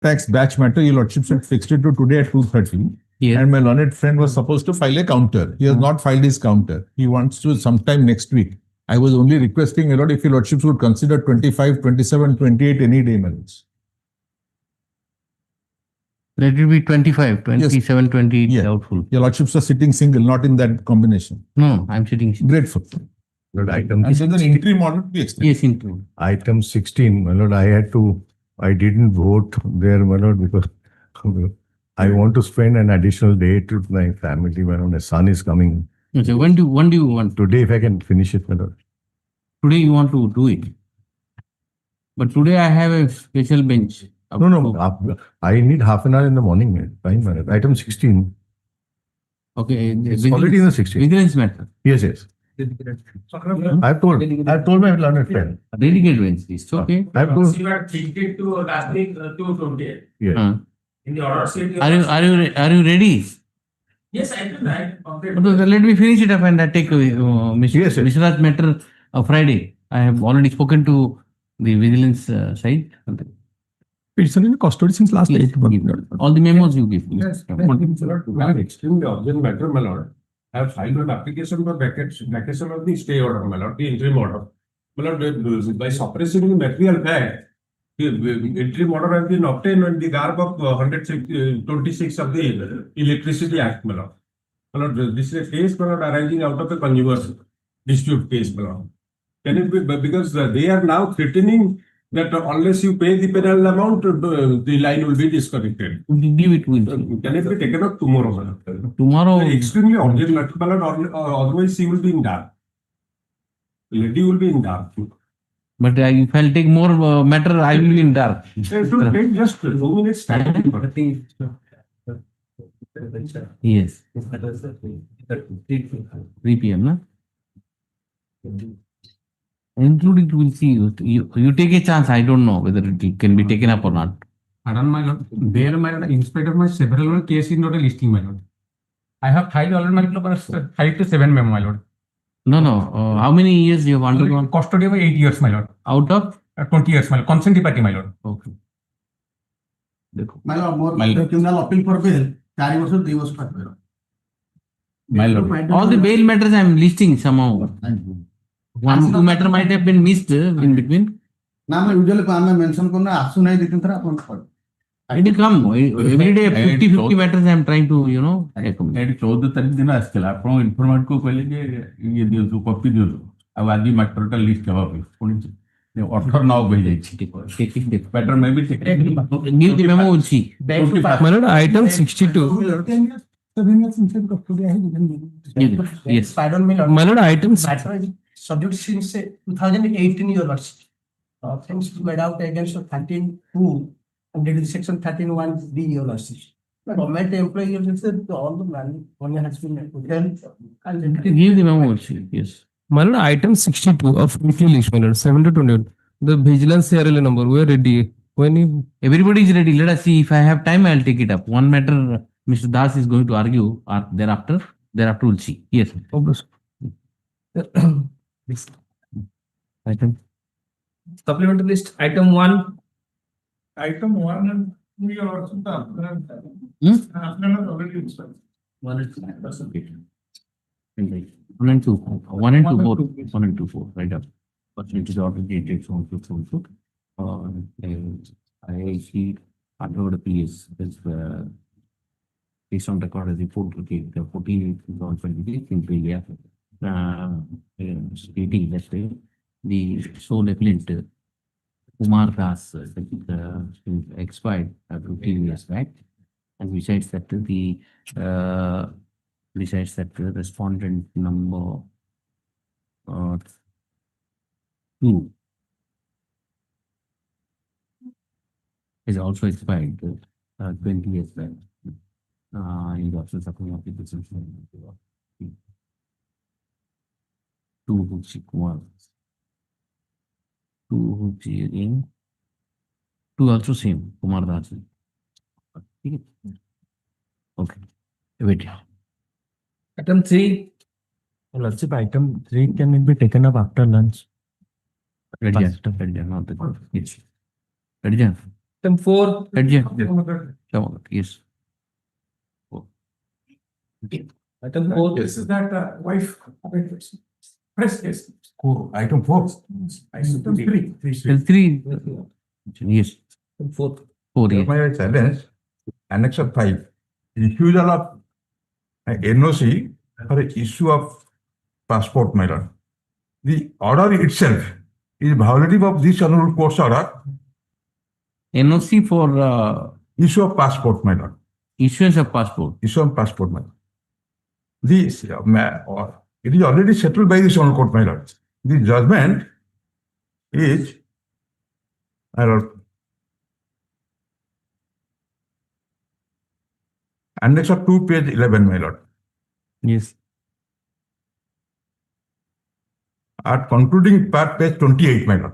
tax batch matter, your lordship had fixed it to today at 2:30. Yes. And my learned friend was supposed to file a counter. He has not filed his counter. He wants to sometime next week. I was only requesting, my lord, if your lordships would consider 25, 27, 28 any day, my lords. Let it be 25, 27, 28 Yeah. doubtful. Your lordships are sitting single, not in that combination. No, I'm sitting. Grateful. Lord, item And there's an interim order to be extended. Yes, interim. item 16, my lord, I didn't vote there, my lord, because I want to spend an additional day with my family. My lord, my son is coming Okay, when do you want? today. If I can finish it, my lord. Today you want to do it. But today I have a special bench. No. I need half an hour in the morning. Fine, my lord. Item 16. Okay. It's already in the 16. Vigilance matter. Yes. I've told my learned friend. Delegate bench. It's okay. I've told. You are thinking to last week to 20. Yes. In the order sheet. Are you ready? Yes, I can write. Okay, let me finish it up and I take Yes. Mishra's matter Friday. I have already spoken to the vigilance side. It's in custody since last Yes, 8 months. all the memos you give. Yes, my lord, extremely urgent matter, my lord. I have filed an application for vacation of the stay order, my lord, the interim order. My lord, by suppressing the material fact, the interim order has been obtained in the garb of 126 of the Electricity Act, my lord. My lord, this is a case, my lord, arising out of a consumer's dispute case, my lord. Can it be, because they are now threatening that unless you pay the penal amount, the line will be disconnected. Give it with Can it be taken up tomorrow, madam? tomorrow. Extremely urgent matter, madam. Otherwise, she will be in dark. Lady will be in dark. But if I'll take more matter, I will be in dark. It will take just 2 minutes time. Yes. 3 p.m. Na? Including we'll see. You take a chance. I don't know whether it can be taken up or not. Pardon, my lord. There, my lord, in spite of my several cases, not a listing, my lord. I have filed already, my lord, 5 to 7 memo, my lord. No. How many years you have undergone? Custody of 8 years, my lord. Out of? 20 years, my lord. Consent party, my lord. Okay. My lord, more criminal appeal for bail, 4 years, 3 years, my lord. My lord. All the bail matters I am listing somehow. 1-2 matter might have been missed in between. Now, usually, I mention as soon as I can. It will come. Every day 50 matters I am trying to, take. 14 तारीख दिन आसला आपण इन्फॉर्मेट को कहले जे ये दियो copy दियो अब आदि मैटर का लिस्ट हवा पे पुणी 18 9 बजे जाई पैटर्न में भी Give the memo, we'll see. My lord, item 62. Yes. Pardon me, Lord. My lord, item Matter is subject since 2018 your lordship. Offense made out against 13(2) under the section 13(1)(b) your lordship. Government employee all the money has been withheld. Give the memo, we'll see. Yes. My lord, item 62 of weekly list, my lord, 7 to 28. The vigilance CRL number, we are ready. When you... Everybody is ready. Let us see. If I have time, I'll take it up. One matter Mr. Das is going to argue thereafter. Thereafter we'll see. Yes. Item. Supplementary list, item 1. Item 1 and 3 are also the already explained. 1 and 2. 1 and 2 both. 1 and 2 4. Right up. Percentage order so I see under PS is based on record as report the 14 2023 in India stating that the sole appellant Kumar Das expired 15 years back, and besides that the respondent number 2 is also expired 20 years back. In the absence of any application, 2 Kumar. 2 again. 2 also same Kumar Das. Okay. Wait. Item 3. Lordship, item 3 can it be taken up after lunch? Ready, not the yes. Ready, Item 4. Adjourn. Yes. Item 4. This is that wife. Press case. Item 4. Item 3. Three. Yes. Item 4. 4 years. My challenge, Annex of 5, refusal of NOC for issue of passport, my lord. The order itself is violative of this honorable court's order, NOC for issue of passport, my lord. issuance of passport. Issue of passport, my lord. This, it is already settled by this honorable court, my lord. The judgment is, my lord, Annex of 2, page 11, my lord. Yes. At concluding part, page 28, my lord.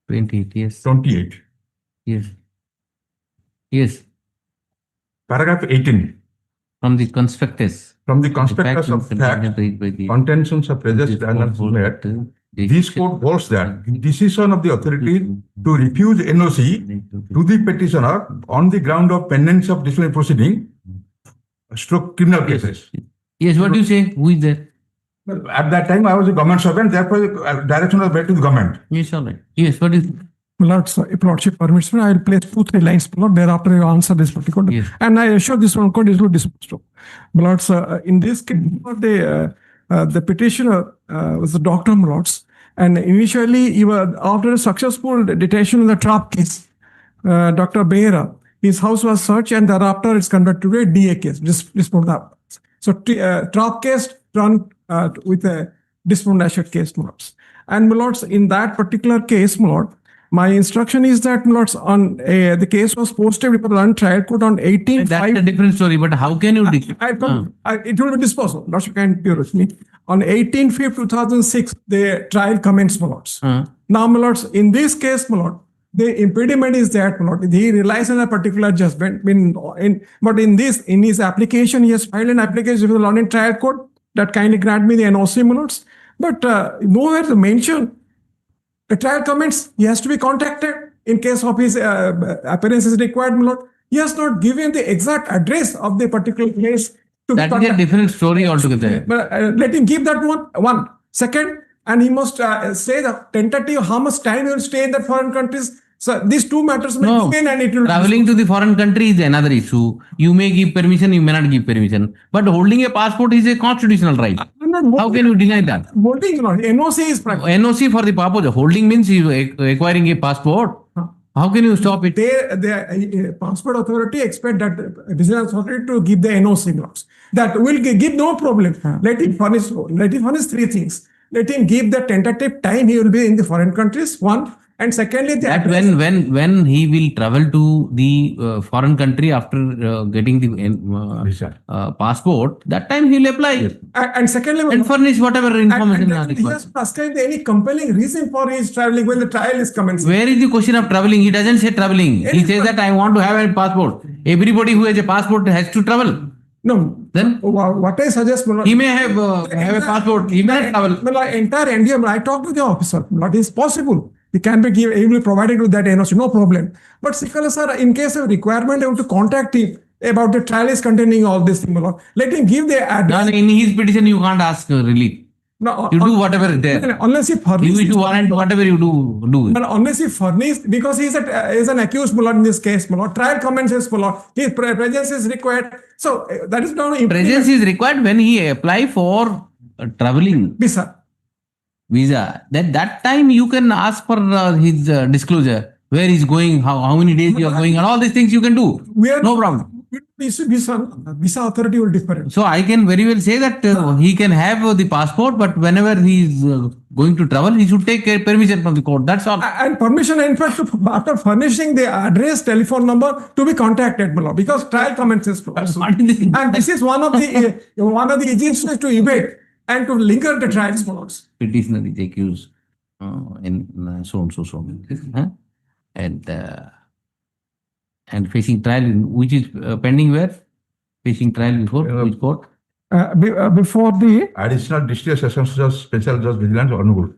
28. Yes. 28. Yes. Yes. Paragraph 18. From the conspectus. From the The conspectus of fact, raised by the contentions of prejudice and unfair, this court holds that the decision of the authority to refuse NOC to the petitioner on the ground of pendants of disciplinary proceeding, stroke criminal cases. Yes, what do you say? Who is there? Well, at that time, I was a government servant, therefore, direction was made to the government. Yes, all right. Yes, what is? If Lordship permits me, I will place 2-3 lines below. Thereafter, you answer this particular. Yes. And I assure this one code is not disposed of. Lords, in this case, the petitioner was the doctor, Lords, and initially, after a successful detention in the trap case, Dr. Behra, his house was searched, and thereafter it's converted to a DA case. So, trap case run with a discrimination case, Lords. And Lords, in that particular case, Lord, my instruction is that, Lords, on the case was posted before the London trial court on 18/5. That's a different story, but how can you? It will be disposed of. Lords, you can bear with me. On 18/5/2006, the trial commenced, my lords. Now, my lords, in this case, my lord, the impediment is that, my lord, he relies on a particular judgment. But in his application, he has filed an application with the London trial court that kindly grant me the NOC, my lords. But nowhere to mention the trial comments. He has to be contacted in case of his appearance is required, my lord. He has not given the exact address of the particular case. That is a different story altogether. But let him give that one. Second, and he must say the tentative how much time he will stay in the foreign countries. So these two matters may begin and it will. Traveling to the foreign country is another issue. You may give permission, you may not give permission. But holding a passport is a constitutional right. How can you deny that? Holding, NOC is practical. NOC for the purpose. Holding means you acquiring a passport. How can you stop it? The passport authority expect that business authority to give the NOC blocks. That will give no problem. Let him furnish 3 things. Let him give the tentative time he will be in the foreign countries, one. And secondly, that when he will travel to the foreign country after getting the passport, that time he will apply. And secondly, and furnish whatever information is required. He has prescribed any compelling reason for his traveling when the trial is commencing. Where is the question of traveling? He doesn't say traveling. He says that I want to have a passport. Everybody who has a passport has to travel. No. Then what I suggest, he may have a passport. He may not travel. Entire NDA, I talked to the officer. What is possible? He can be given, he will be provided with that NOC, no problem. But Sikala sir, in case of requirement, I want to contact him about the trial is containing all this thing. Let him give the address. In his petition, you can't ask relief. No, you do whatever is there. Unless he furnishes. You issue warrant, whatever you do. But unless he furnishes, because he is an accused in this case, trial commences, his presence is required. So that is not. Presence is required when he apply for traveling. Visa. That time you can ask for his disclosure. Where he's going, how many days you are going, and all these things you can do. No problem. Visa authority will differ. So I can very well say that he can have the passport, but whenever he is going to travel, he should take permission from the court. That's all. And permission, in fact, after furnishing the address, telephone number to be contacted, because trial commences. And this is one of the agencies to evade and to linger the trials. Petitioner is accused in so and facing trial, which is pending where? Facing trial before which court? Before the Additional District Sessions Judge, Special Judge Vigilance, Hon'Ble.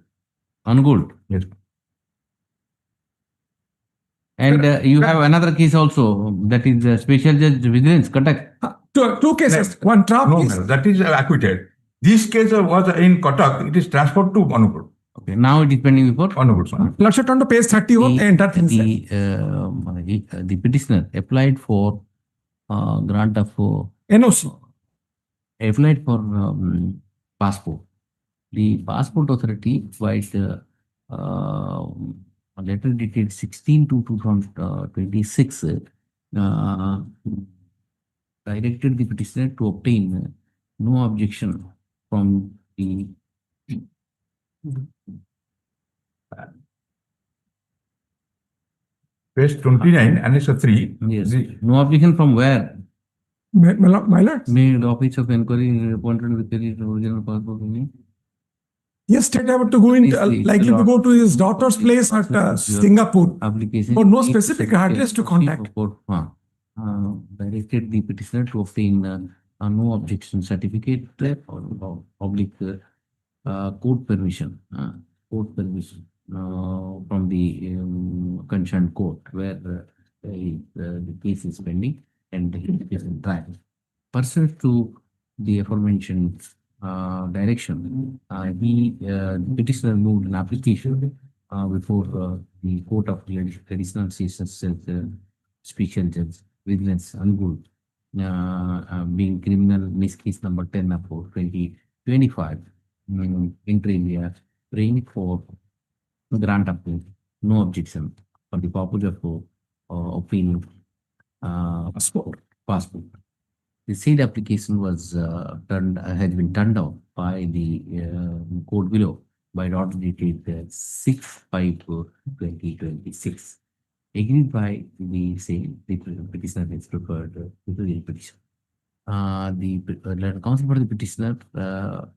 Hon'Ble. Yes. And you have another case also, that is Special Judge Vigilance, Cuttack. Two cases. One trap No, is madam, that is acquitted. This case was in Cuttack. It is transferred to Hon'Ble. Okay, now it is pending before. Hon'Ble. Let's turn to page 31. Enter things. The petitioner applied for grant of NOC. applied for passport. The passport authority, by letter dated 16/2/2026, directed the petitioner to obtain no objection from the Page 29, Annex 3. yes, no objection from where? My lord. May the office of inquiry appointed with the original passport. Yes, state about to go in, Please, likely to go to his daughter's place at Singapore. Application. But no specific address to contact. Directed the petitioner to obtain a no objection certificate or public court permission. From the concerned court where the case is pending and it is in trial. Pursuant to the aforementioned direction, the petitioner moved an application before the Court of Additional Sessions Special Judge Vigilance Hon'Ble, being criminal in this case number 10 of 2025, inter alia, praying for grant of no objection for the purpose of obtaining passport. The said application was has been turned down by the court below by order dated 6/5/2026. Agreed by the same, the petitioner is preferred the petition. The counsel for the petitioner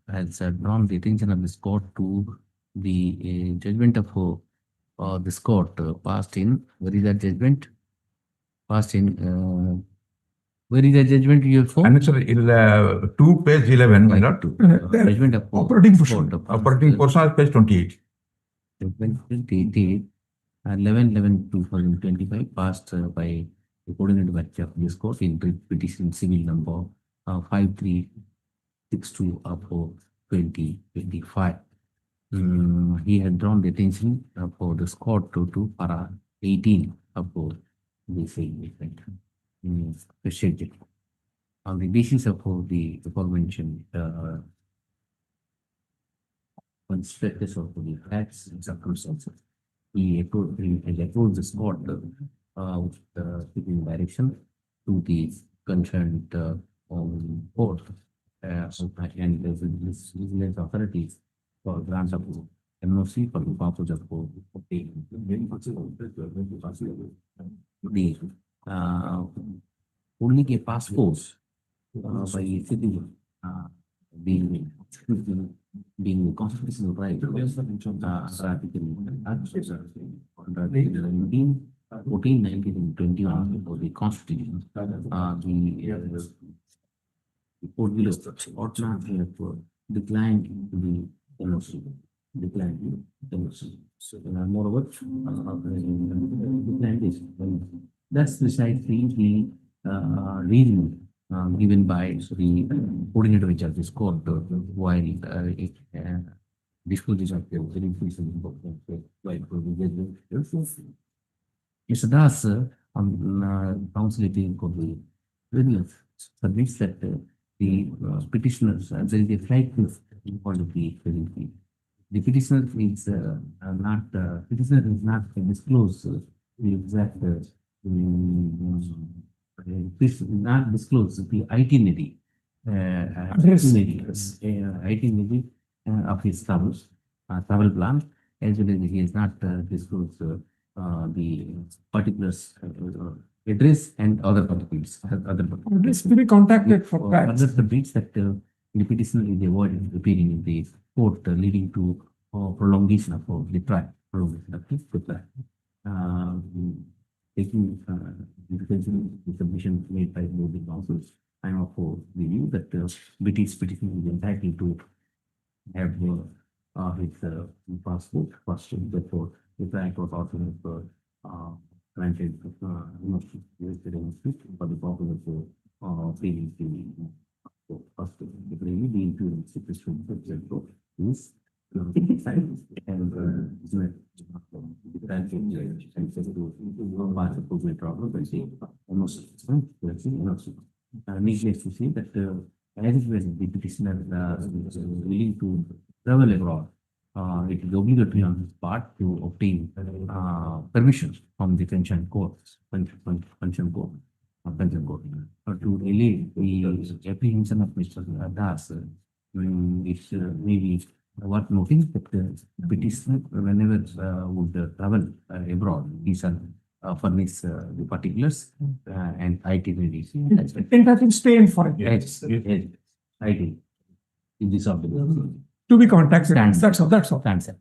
has drawn the attention of this court to the judgment of this court passed in, where is that judgment? Passed in, where is the judgment you have found? Annex 2, page 11, my lord. Judgment of Operating portion. Operating portion is page 28. Judgment date 11/11/2025 passed by the coordinated bench of this court in petition civil number 5362 of 2025. He had drawn the attention for this court to para 18 of the same event. On the basis of the aforementioned conspiracy of the facts and circumstances, he approached this court with giving direction to the concerned court and the vigilance authorities for grant of NOC for the purpose of obtaining the only a passport by citizen being constitutional right under Article 19, 14, 19, and 21 of the Constitution. The court below ought not have declined the NOC. So, moreover, declined this. That's precisely the reason given by the coordinator of this court while disclosure of the Mr. Das counsel for the witness submits that the petitioners there is a flight risk for the the petitioner is not disclose the exact not disclose the itinerary of his travel plan, as well as he has not disclosed the particulars address and other particulars. Address to be contacted for facts. The breach that the petitioner is avoiding appearing in the court, leading to prolongation of the trial. Taking the submission made by the councils, I am of the view that British petitioner is entitled to have his passport first before the High Court of granted for the popular court feeling first really the influence is and needless to say that as well the petitioner is willing to travel abroad, it is obligatory on his part to obtain permission from the pension court, pension court, to allay the apprehension of Mr. Das. It's maybe worth noting that the petitioner, whenever would travel abroad, he shall furnish the particulars and itinerary. Tentative stay in foreign. Yes, itinerary. In this obligation. To be contacted. Stands. That's all. Answer.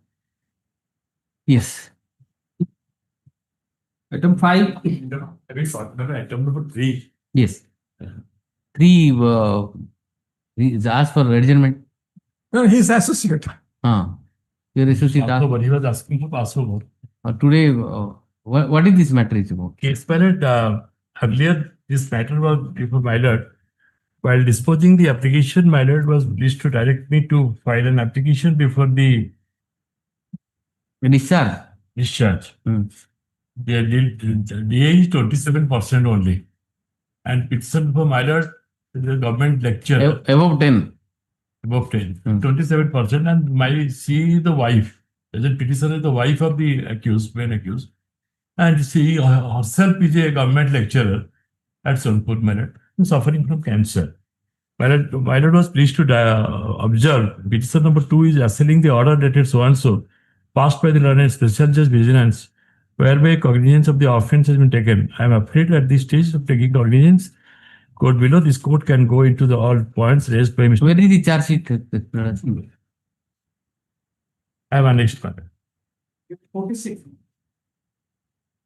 Yes. Item 5. Item number 3. Yes. 3 is asked for adjournment. No, he's associate. Your associate asked. Passover. He was asking for Passover. Today, what is this matter is about? Case parent, earlier this matter was before my lord. While disposing the application, my lord was pleased to direct me to file an application before the Discharge. discharge. The DA is 27% only. And petition for my lord, the government lecture Above 10. above 10, 27%, and she is the wife. The petitioner is the wife of the accused, main accused. And she herself is a government lecturer at Sonpur, my lord, suffering from cancer. My lord was pleased to observe petition number 2 is assailing the order dated so and so, passed by the learned special judge vigilance, whereby cognizance of the offence has been taken. I am afraid at this stage of taking cognizance, court below, this court can go into the all points raised by Mr. Where is the charge sheet? I have annexed matter. 46.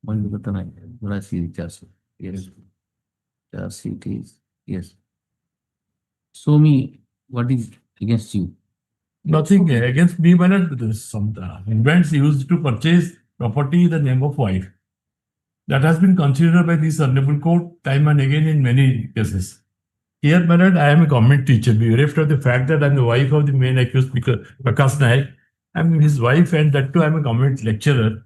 One look at the night. What I see the charge sheet. Yes. Charge sheet is, yes. Show me what is against you. Nothing against me, my lord. Some invents used to purchase property in the name of wife. That has been considered by this Hon'Ble Court time and again in many cases. Here, my lord, I am a government teacher. Bereft of the fact that I am the wife of the main accused, Prakash Naik. I am his wife, and that too I am a government lecturer,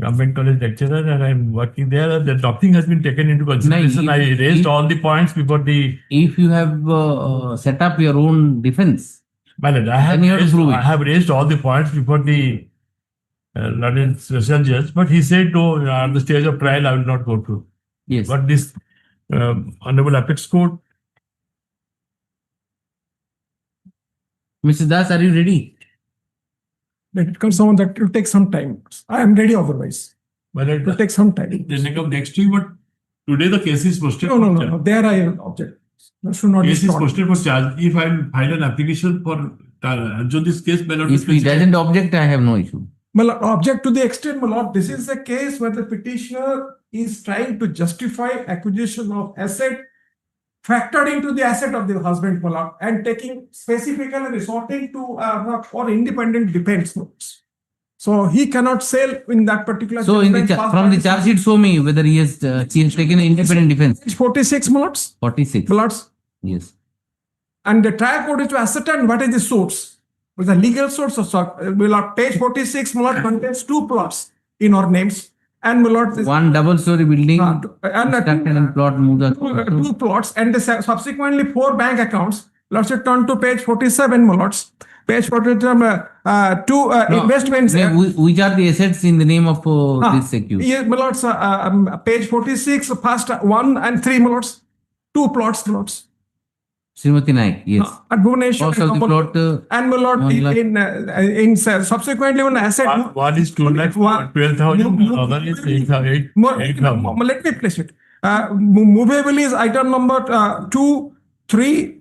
government college lecturer, and I am working there. That nothing has been taken into consideration. I raised all the points before the. If you have set up your own defense, My lord, I have raised all the points before the learned special judge, but he said, no, on the stage of trial, I will not go through. yes. But this Honorable Apex Court. Mr. Das, are you ready? Let it come someone that will take some time. I am ready otherwise. But It will take some time. then come next week, but today the case is posted. No. There I object. That should not be Case is stopped. posted for charge. If I file an application for this case, may not be If he specified. doesn't object, I have no issue. My lord, object to the extent, my lord, this is a case where the petitioner is trying to justify acquisition of asset factored into the asset of the husband, my lord, and taking specifically resorting to or independent defense notes. So he cannot sell in that particular. So in the from the charge sheet, show me whether he has taken an independent defense. Page 46, my lords. 46. My lords. Yes. And the trial court is to ascertain what is the source. With the legal source of page 46, my lord, contains 2 plots in our names. And my lord, this, One double-story building and constructed and plot moved. 2 plots and the subsequently 4 bank accounts. Let's turn to page 47, my lords. Page 47, 2 investments. Which are the assets in the name of this accused? Yeah, my lords, page 46, past 1 and 3, my lords. 2 plots, my lords. Srimati Naik, yes. At Bhubaneswar. Cost of the plot. And my lord, 1 lakh. in subsequently one asset. One is 2,12,000, other is 8,000. Let me place it. Movable is item number 2, 3,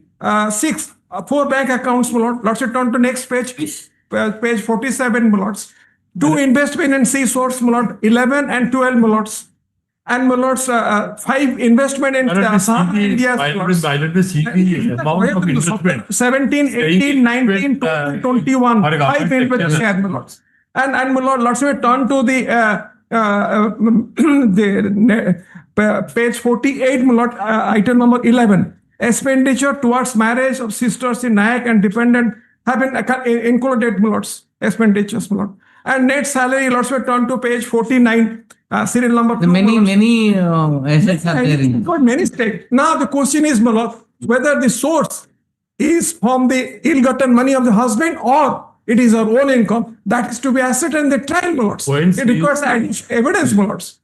6. 4 bank accounts, my lord. Let's turn to next page. Page 47, my lords. 2 investment and C source, my lord. 11 and 12, my lords. And my lords, 5 investment in India. Amount of investment. 17, 18, 19, 20, 21. 5 investment, my lords. And my lord, let's turn to the page 48, my lord, item number 11. Expenditure towards marriage of sisters in Nayak and dependent have been included, my lords, expenditures, my lord. And net salary, lords, were turned to page 49, serial number 2. Many assets are there. Got many states. Now the question is, my lord, whether the source is from the ill-gotten money of the husband or it is her own income. That is to be ascertained in the trial, my lords. It requires evidence, my lords.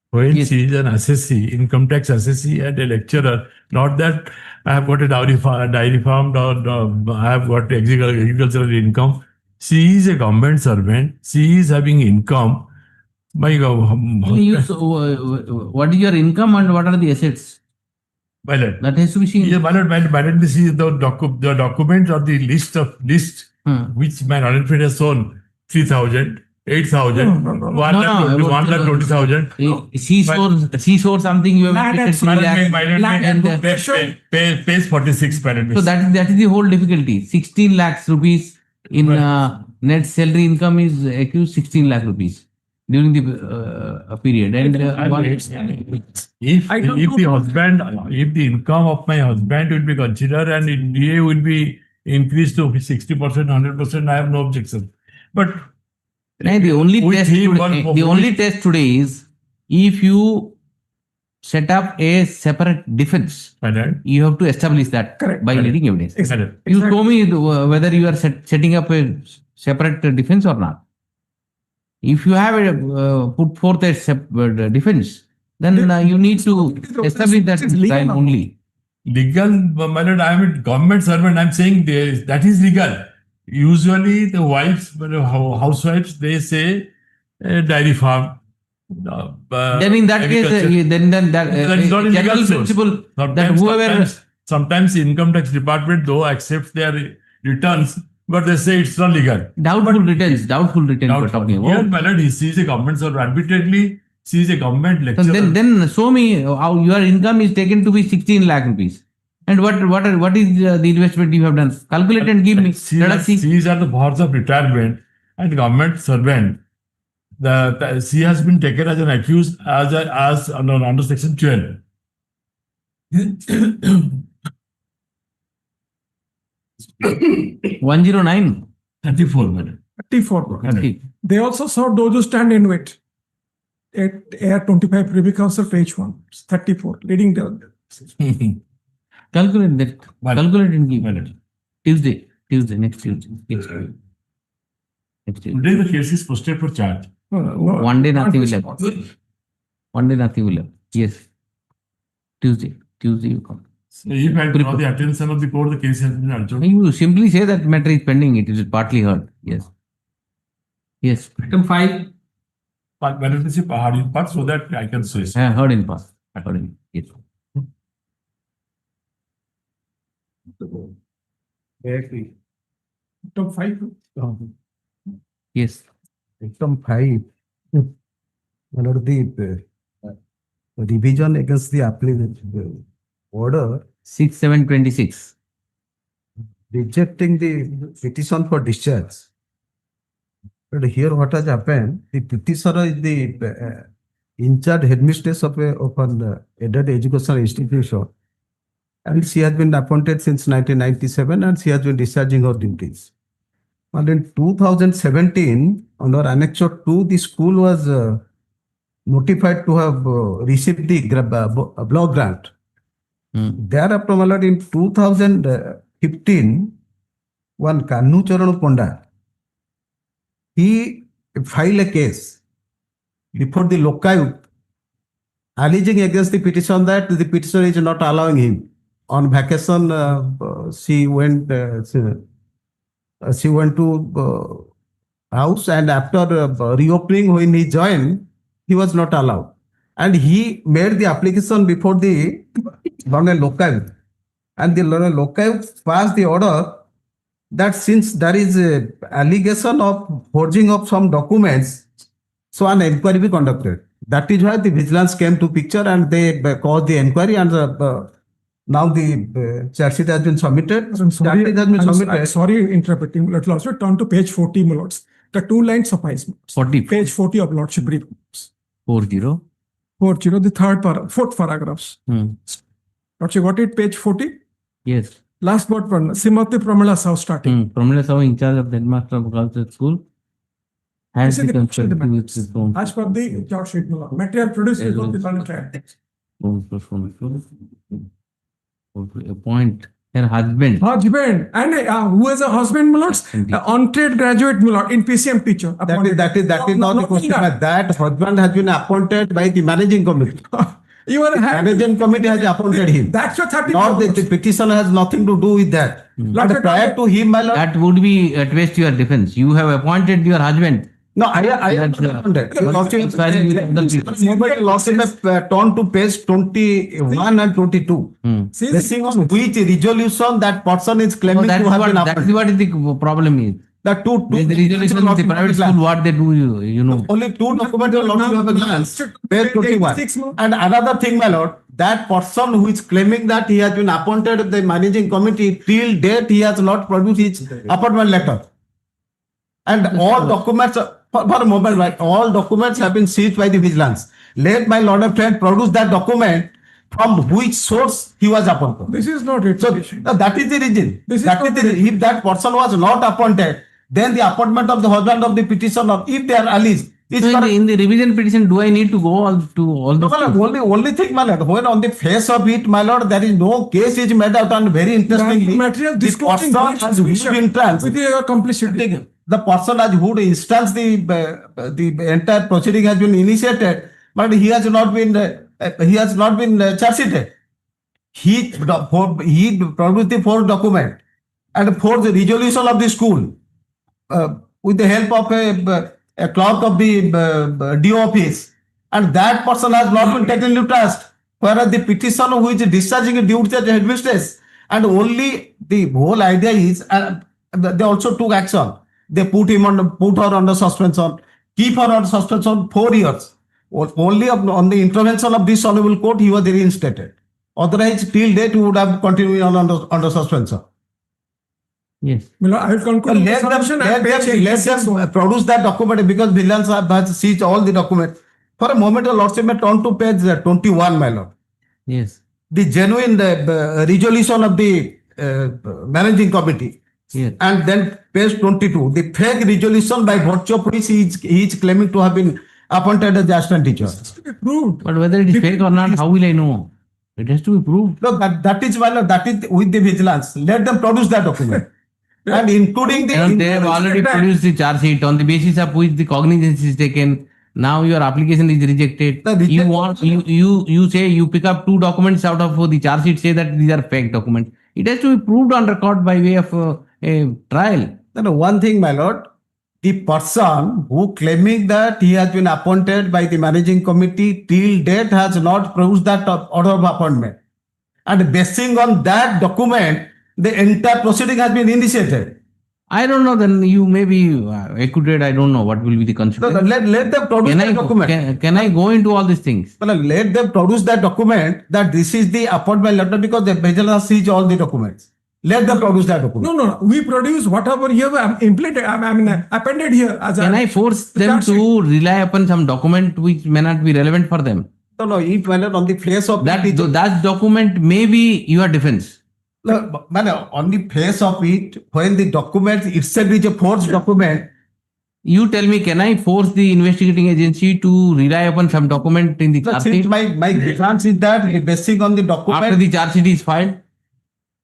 When she is an assessee, income tax assessee and a lecturer, not that I have got a dairy farm or I have got agricultural income. She is a government servant. She is having income. What is your income and what are the assets? Ballot. That has to be seen. Yeah, ballot. This is the document or the list which my audit has shown 3,000, 8,000, 1,20,000. She saw something you have Page 46. So that is the whole difficulty. 16 lakhs rupees in net salary income is accused 16 lakh rupees during the period. And if the income of my husband will be considered and DA will be increased to 60%, 100%, I have no objection. But the only test today is if you set up a separate defense, you have to establish that by leading evidence. You show me whether you are setting up a separate defense or not. If you have put forth a separate defense, then you need to establish that time only. Legal, my lord, I am a government servant. I am saying that is legal. Usually the wives, housewives, they say dairy farm. Then in that case, that is not a legal principle that whoever... Sometimes income tax department though accepts their returns, but they say it's not legal. Doubtful returns we're talking about. Here, my lord, he sees a government servant. Admittedly, she is a government lecturer. Then show me how your income is taken to be 16 lakh rupees. And what is the investment you have done? Calculate and give me. Let us see. These are the bars of retirement and government servant. She has been taken as an accused as under section 12. 109. 34 minutes. 34. They also saw those who stand in wait. At Air 25 Privy Council, page 1, 34, leading down. Calculate that. Calculate and give. Tuesday, next Tuesday. Today the case is posted for charge. One day nothing will happen. Yes. Tuesday you come. If I draw the attention of the court, the case has been adjourned. You simply say that matter is pending. It is partly heard. Yes. Item 5. But when it is heard in part, so that I can say. Heard in part. Yes. Item 5. Yes. Item 5. One of the revision against the applicant order 6/7/26 rejecting the petition for discharge. But here what has happened, the petitioner is the in charge headmistress of an aided educational institution, and she has been appointed since 1997 and she has been discharging her duties. And in 2017, under Annex 2, the school was notified to have received the block grant. Thereafter, in 2015, one Kannu Charan Ponda, he filed a case before the Lokayut alleging against the petition that the petitioner is not allowing him. On vacation, she went to house, and after reopening, when he joined, he was not allowed. And he made the application before the London Lokayut. And the London Lokayut passed the order that since there is a allegation of forging of some documents, so an inquiry be conducted. That is why the vigilance came to picture and they caused the inquiry, and now the charge sheet has been submitted. I'm sorry interpreting. Let's turn to page 40, my lords. The 2 lines suffice. 40. Page 40 of Lordship reports. 40. 40, the fourth paragraphs. Don't you got it? Page 40. Yes. Last word from Simati Pramila Sao starting. Pramila Sao, in charge of the headmaster of girls at school, has This is the become question, the with his own. As per the charge sheet, material produced before the contract. Appoint her husband. Husband and who is a husband, my lords? On-trade graduate, my lord, in PCM teacher. That is not the question. That husband has been appointed by the managing committee. Managing committee has appointed him. That's your 30. Not the petition has nothing to do with that. And prior to him, my lord. That would be a twist to your defense. You have appointed your husband. No, I appointed. Lost him turn to page 21 and 22. Basing on which resolution that person is claiming to have been appointed. That's what is the problem is. The two The resolution of the private school, what they do, you know. Only two documents are allowed to have a glance. Page 21. And another thing, my lord, that person who is claiming that he has been appointed the managing committee till date, he has not produced his appointment letter. And all documents, for a moment, right, all documents have been seized by the vigilance. Let my lord and friend produce that document from which source he was appointed. This is not it. So that is the reason. If that person was not appointed, then the appointment of the husband of the petitioner, if they are alleged, so in the revision petition, do I need to go all the only thing, my lord, when on the face of it, my lord, there is no case is made out, and very interestingly, material the disclosing person has who entrance. with your complicity. The person has who instance the entire proceeding has been initiated, but he has not been charge sheeted. He produced the fourth document and for the resolution of the school with the help of a clerk of the DO office, and that person has not been taken into trust, whereas the petitioner who is discharging a duty as headmistress, and only the whole idea is they also took action. They put her under suspension, keep her under suspension 4 years. Only on the intervention of this honorable court, he was reinstated. Otherwise, till date, he would have continued under suspension. Yes. I will conclude. Let them produce that document because vigilance has seized all the documents. For a moment, your lordship may turn to page 21, my lord. Yes. The genuine resolution of the managing committee. Yes. And then page 22, the fake resolution by virtue of which he is claiming to have been appointed as the assistant teacher. Proved. But whether it is fake or not, how will I know? It has to be proved. No, that is with the vigilance. Let them produce that document. And including they have already produced the charge sheet on the basis of which the cognizance is taken. Now your application is rejected. You say you pick up 2 documents out of the charge sheet, say that these are fake documents. It has to be proved on record by way of a trial. One thing, my lord, the person who claiming that he has been appointed by the managing committee till date has not produced that order of appointment. And basing on that document, the entire proceeding has been initiated. I don't know, then you may be acquitted. I don't know what will be the consequence. No, let them produce that document. Can I go into all these things? Well, let them produce that document that this is the appointment letter because the vigilance seized all the documents. Let them produce that document. No. We produce whatever you have appended here. Can I force them to rely upon some document which may not be relevant for them? No. If on the face of that document may be your defense. No, on the face of it, when the document itself is a forged document. You tell me, can I force the investigating agency to rely upon some document in the charge sheet? My defense is that basing on the document. After the charge sheet is filed?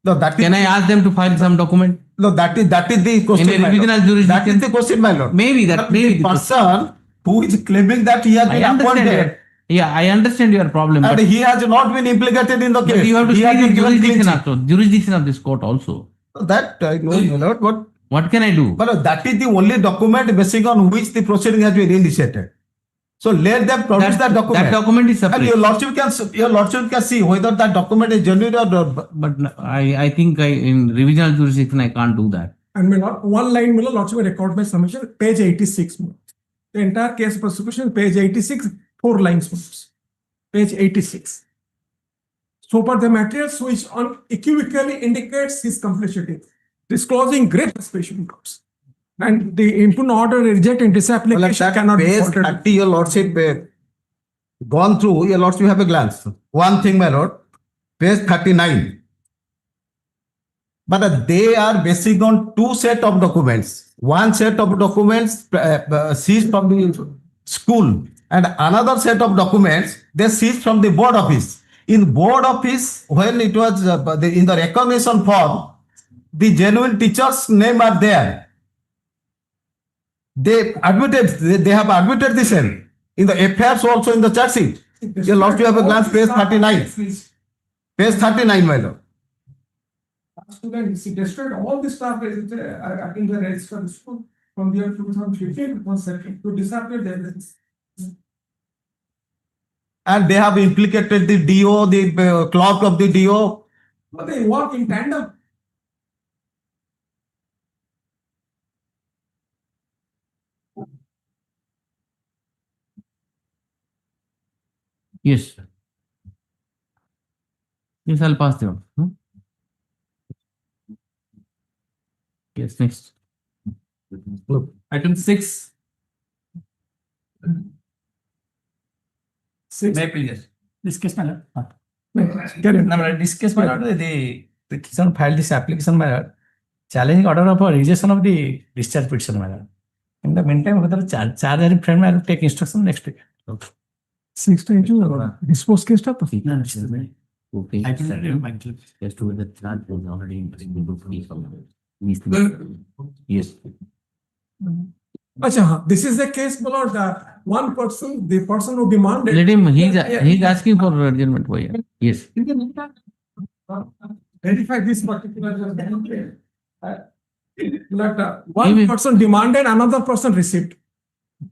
No, that can I ask them to file some document? No, that is the question. In a revisional jurisdiction? That is the question, my lord. Maybe the person who is claiming that he has been appointed. Yeah, I understand your problem. And he has not been implicated in the case. But you have to see the jurisdiction of this court also. That I know, my lord. What can I do? But that is the only document basing on which the proceeding has been initiated. So let them produce that document. That document is separate. And your lordship can see whether that document is genuine or not. But I think in revisional jurisdiction I can't do that. And my lord, one line will lordship record by submission, page 86. The entire case prosecution, page 86, 4 lines. Page 86. So far the materials which unequivocally indicates his complicity, disclosing great suspicion comes. And the input order reject and disapplication cannot be altered. Your lordship, gone through, your lords, you have a glance. One thing, my lord, page 39. But they are basing on two set of documents. One set of documents seized from the school, and another set of documents they seized from the board office. In board office, when it was in the recognition form, the genuine teachers' name are there. They admitted, they have admitted the same. In the affairs also in the charge sheet. You lost, you have a glance, page 39. Page 39, my lord. Students, he destroyed all the staff in the register school from the year 2015 to disappear the evidence. And they have implicated the DO, the clerk of the DO. But they work in tandem. Yes. Yes, I'll pass them. Yes, next. Item 6. May I please discuss, my lord? Carry on. No, my lord, discuss, my lord. The petition filed this application, my lord, challenging order of rejection of the discharge petition, my lord. In the meantime, whether charge are friend, I will take instruction next week. Okay. 622, dispose case stuff. Okay. I can Just to the charge was already in Yes. Acha, this is the case, my lord. One person, the person who demanded. Let him, he's asking for adjournment. Why? Yes. Verify this particular. One person demanded, another person received.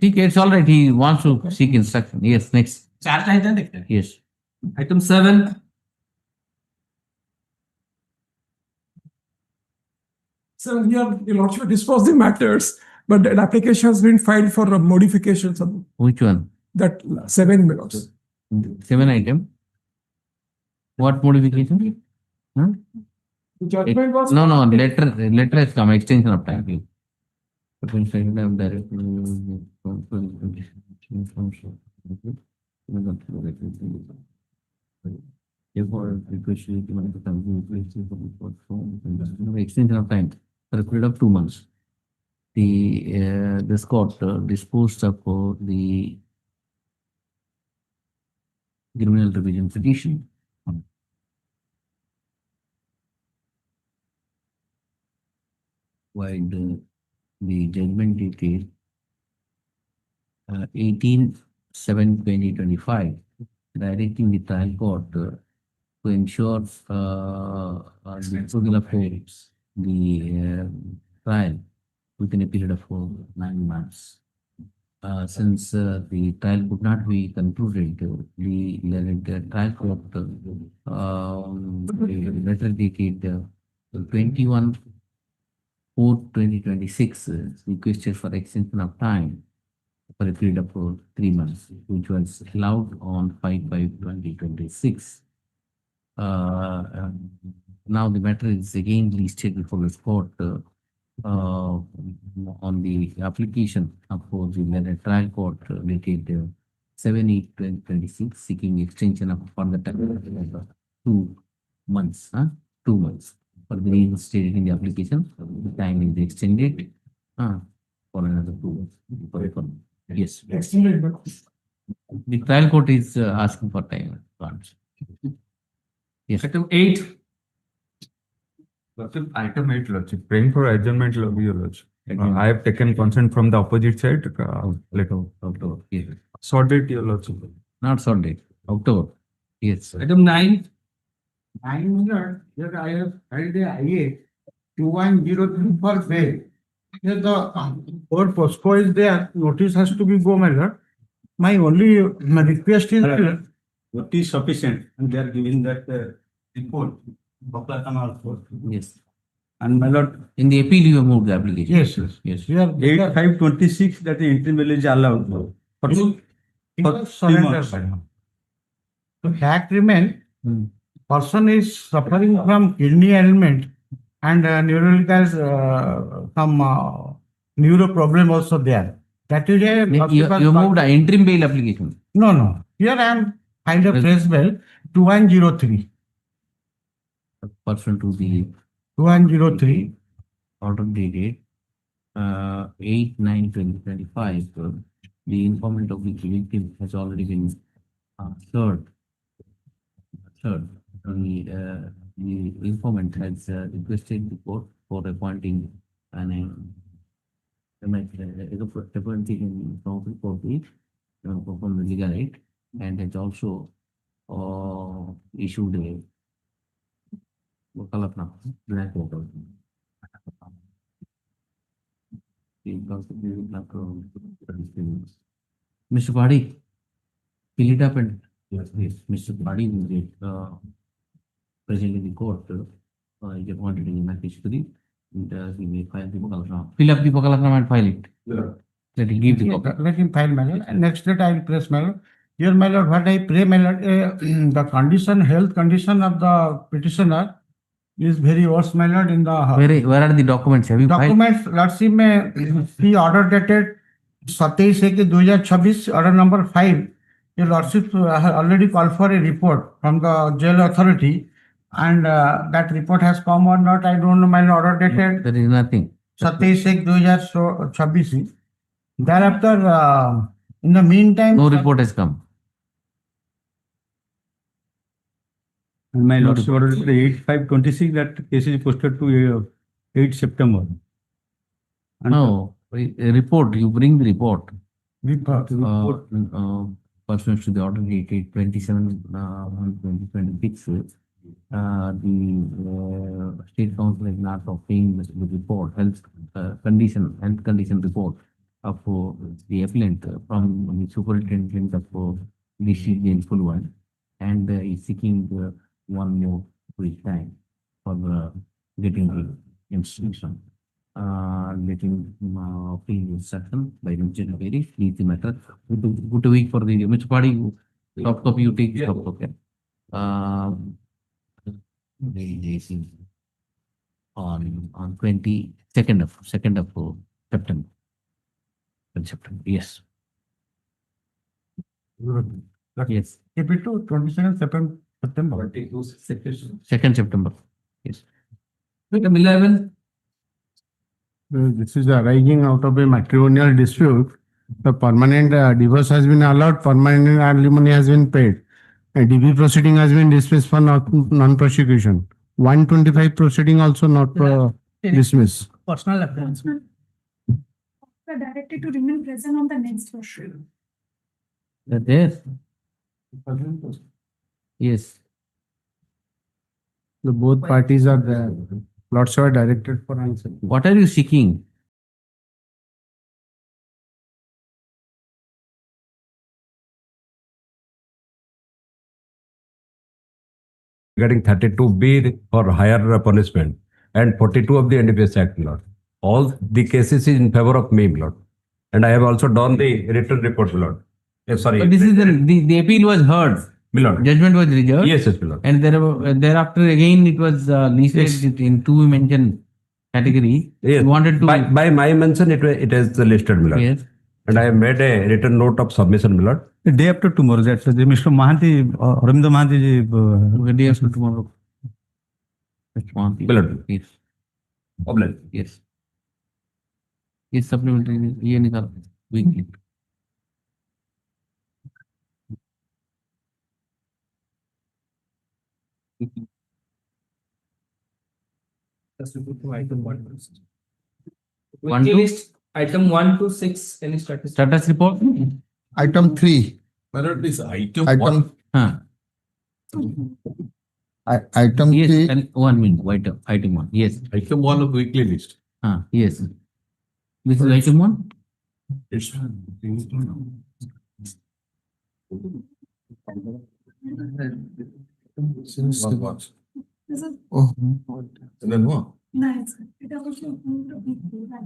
Okay, it's all right. He wants to seek instruction. Yes, next. Charge I done. Yes. Item 7. So here, the lordship dispose the matters, but an application has been filed for modifications of Which one? that 7 minutes. 7 item. What modification? Huh? The judgment was. No, letter has come, extension of time. Extension of time for a period of 2 months. This court disposed of the criminal revision petition. While the judgment dated 18/7/2025, directing the trial court to ensure the approval of the trial within a period of 9 months. Since the trial could not be concluded, the trial court letter dated 21/4/2026 requested for extension of time for a period of 3 months, which was allowed on 5/5/2026. Now the matter is again listed before this court on the application for the trial court dated 7/8/2026, seeking extension of further time of 2 months. 2 months. For the reasons stated in the application, the time is extended for another 2 months. Yes. Extended. The trial court is asking for time. Yes. Item 8. Item 8, Lordship. Praying for adjournment, Your Lordship. I have taken consent from the opposite side. October. Yes. Short date, Your Lordship. Not short date. October. Yes. Item 9. 900, here I have filed a IA 2103 for bail. Here the court POSCO is there, notice has to be go, my lord. My only request is what is sufficient, and they are giving that report. Yes. And my lord, In the appeal, you have moved the application. yes, Yes. we are 8/5/26 that the interim bail is allowed. surrender. The fact remain, person is suffering from kidney ailment and neurological some neuro problem also there. That is a You moved an interim bail application. no. Here I am filed a press bill 2103. Pursuant to the 2103. order dated 8/9/2025, the informant of the victim has already been served. The informant has requested the court for appointing an appointing from the legal aid, and has also issued a black vote. Mr. Badi, fill it up and yes, Mr. Badi will get present in the court. He get wanted in the history. He may file the Pokalakram. Fill up the Pokalakram and file it. Let him give the copy. Let him file, my lord. And next date I will press, my lord. Here, my lord, what I pray, my lord, the health condition of the petitioner is very worse, my lord. In the Where are the documents? Have you documents, lordship, he order dated 27/2026, order number 5. Your lordship has already called for a report from the jail authority, and that report has come or not, I don't know, my lord. Order dated There is nothing. 27/2026. Thereafter, in the meantime, No report has come. And my lordship ordered 8/5/26, that case is posted to 8 September. And No, a report. You bring the report. Pursuant to the order dated 27/2026, the State Council has not obtained the report, health condition report of the appellant from the superintendent of district jail Fulwan, and is seeking one more week time for getting the instruction. Letting obtain the instruction by the January, leave the matter. Good week for the Mr. Party. Soft copy, you take soft copy. On 22nd of September. Yes. Yes. keep it to 22nd September. 2nd September. Yes. Item 11. This is arising out of a matrimonial dispute. The permanent divorce has been allowed, permanent alimony has been paid. A DB proceeding has been dismissed for non-prosecution. 125 proceeding also not dismissed. Personal appearance. Are directed to remain present on the next version. There. Yes. The both parties are there. Lots are directed for answer. What are you seeking? Regarding 32B for higher punishment and 42 of the NDPS Act, Lord. All the cases is in favor of me, Lord. And I have also done the written report, Lord. Sorry. But this is the appeal was heard. Lord. Judgment was reserved. Yes, yes, Lord. And thereafter again it was listed in two mentioned category. Yes. You wanted to By my mention, it is listed, Lord. Yes. And I have made a written note of submission, Lord. the day after tomorrow, that's Mr. Mahanti, Aurobinda Mahanti. Day after tomorrow. Mr. Mahanti. Lord. Yes. Hon'Ble. Yes. Yes, supplementary ये निकाल weekly. Weekly list, item 1 to 6, any status? Status report. Item 3. Whether this item Item, item Yes, 3. and 1 minute. Item 1. Yes. item 1 of weekly list. Yes. This is item 1. It's This is Oh, and then what? nice. It also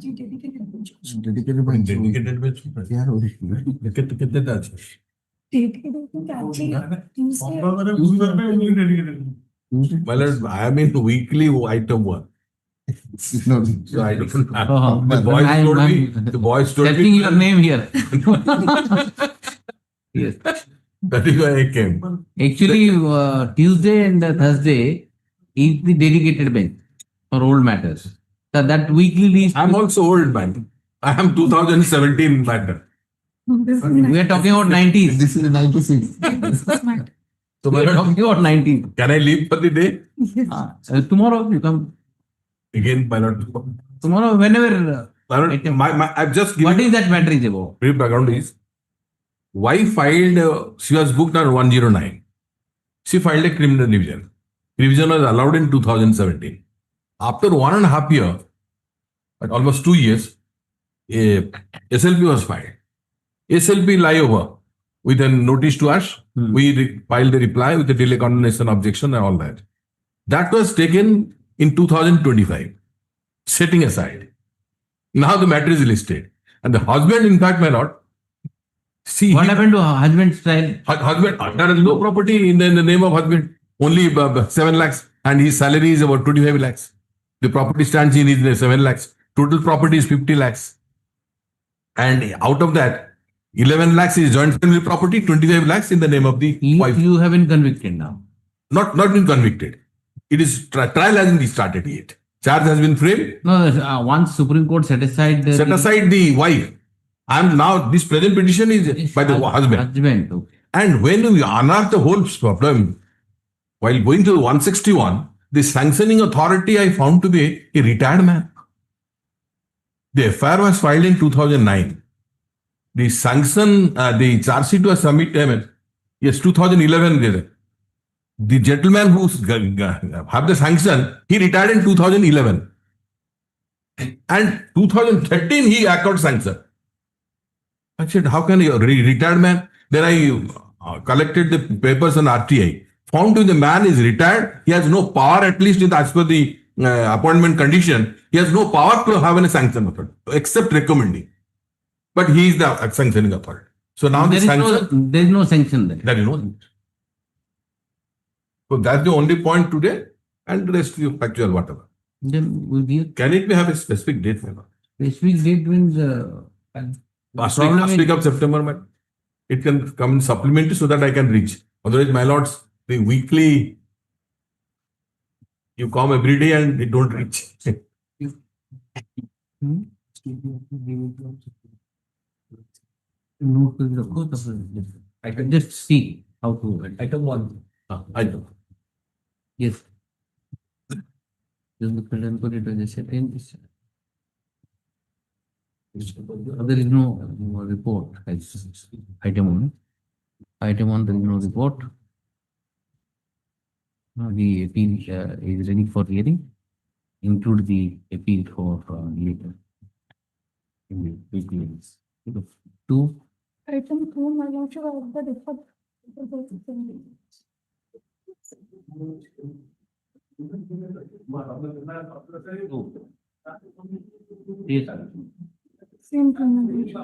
dedicated dedicated by Dedicated bench. Yeah, original. कितने दाच Well, I am in weekly item 1. No, So I don't know. Oh, The boys told me. Checking your name here. Yes. That is why I came. Actually, Tuesday and Thursday is the dedicated bench for old matters. So that weekly list. I'm also old, man. I am 2017 matter. We are talking about 90s. This is 96. So We are talking about 90s. can I leave for the day? Tomorrow you come. Again, my lord. Tomorrow, whenever. I've just given What is that matter is about? brief background is wife filed, she was booked on 109. She filed a criminal revision. Revision was allowed in 2017. After 1.5 years, almost 2 years, a SLP was filed. SLP lie over with a notice to us. We filed the reply with the delay condemnation objection and all that. That was taken in 2025, setting aside. Now the matter is listed. And the husband, in fact, my lord, see. What happened to husband's trial? Husband, there is no property in the name of husband. Only 7 lakhs. And his salary is about 25 lakhs. The property stands in his 7 lakhs. Total property is 50 lakhs. And out of that, 11 lakhs is joint family property, 25 lakhs in the name of the wife. You have been convicted now. Not been convicted. It is trial hasn't been started yet. Charge has been framed. No, once Supreme Court set aside the wife. And now this present petition is by the husband. Okay. And when we unearth the whole problem, while going to 161, the sanctioning authority I found to be a retired man. The FIR was filed in 2009. The sanction, the charge sheet was submitted, yes, 2011. The gentleman who have the sanction, he retired in 2011. And 2013, he accorded sanction. I said, how can a retired man? Then I collected the papers on RTI. Found the man is retired. He has no power, at least as per the appointment condition. He has no power to have any sanction authority, except recommending. But he is the sanctioning authority. So now there is no sanction there. There is no. So that's the only point today, and the rest is factual, whatever. Then will be. Can it have a specific date? Specific date means. Last week of September, man. It can come in supplementary so that I can reach. Otherwise, my lords, the weekly, you come every day and it don't reach. I can just see how to. Item 1. Item. Yes. Just look at and put it as a setting. There is no report. Item 1. Item 1, there is no report. The appeal is ready for hearing. Include the appeal for later. In the appeals. 2. Item 2, my lordship, I have the report. Yes. Same thing, my lordship.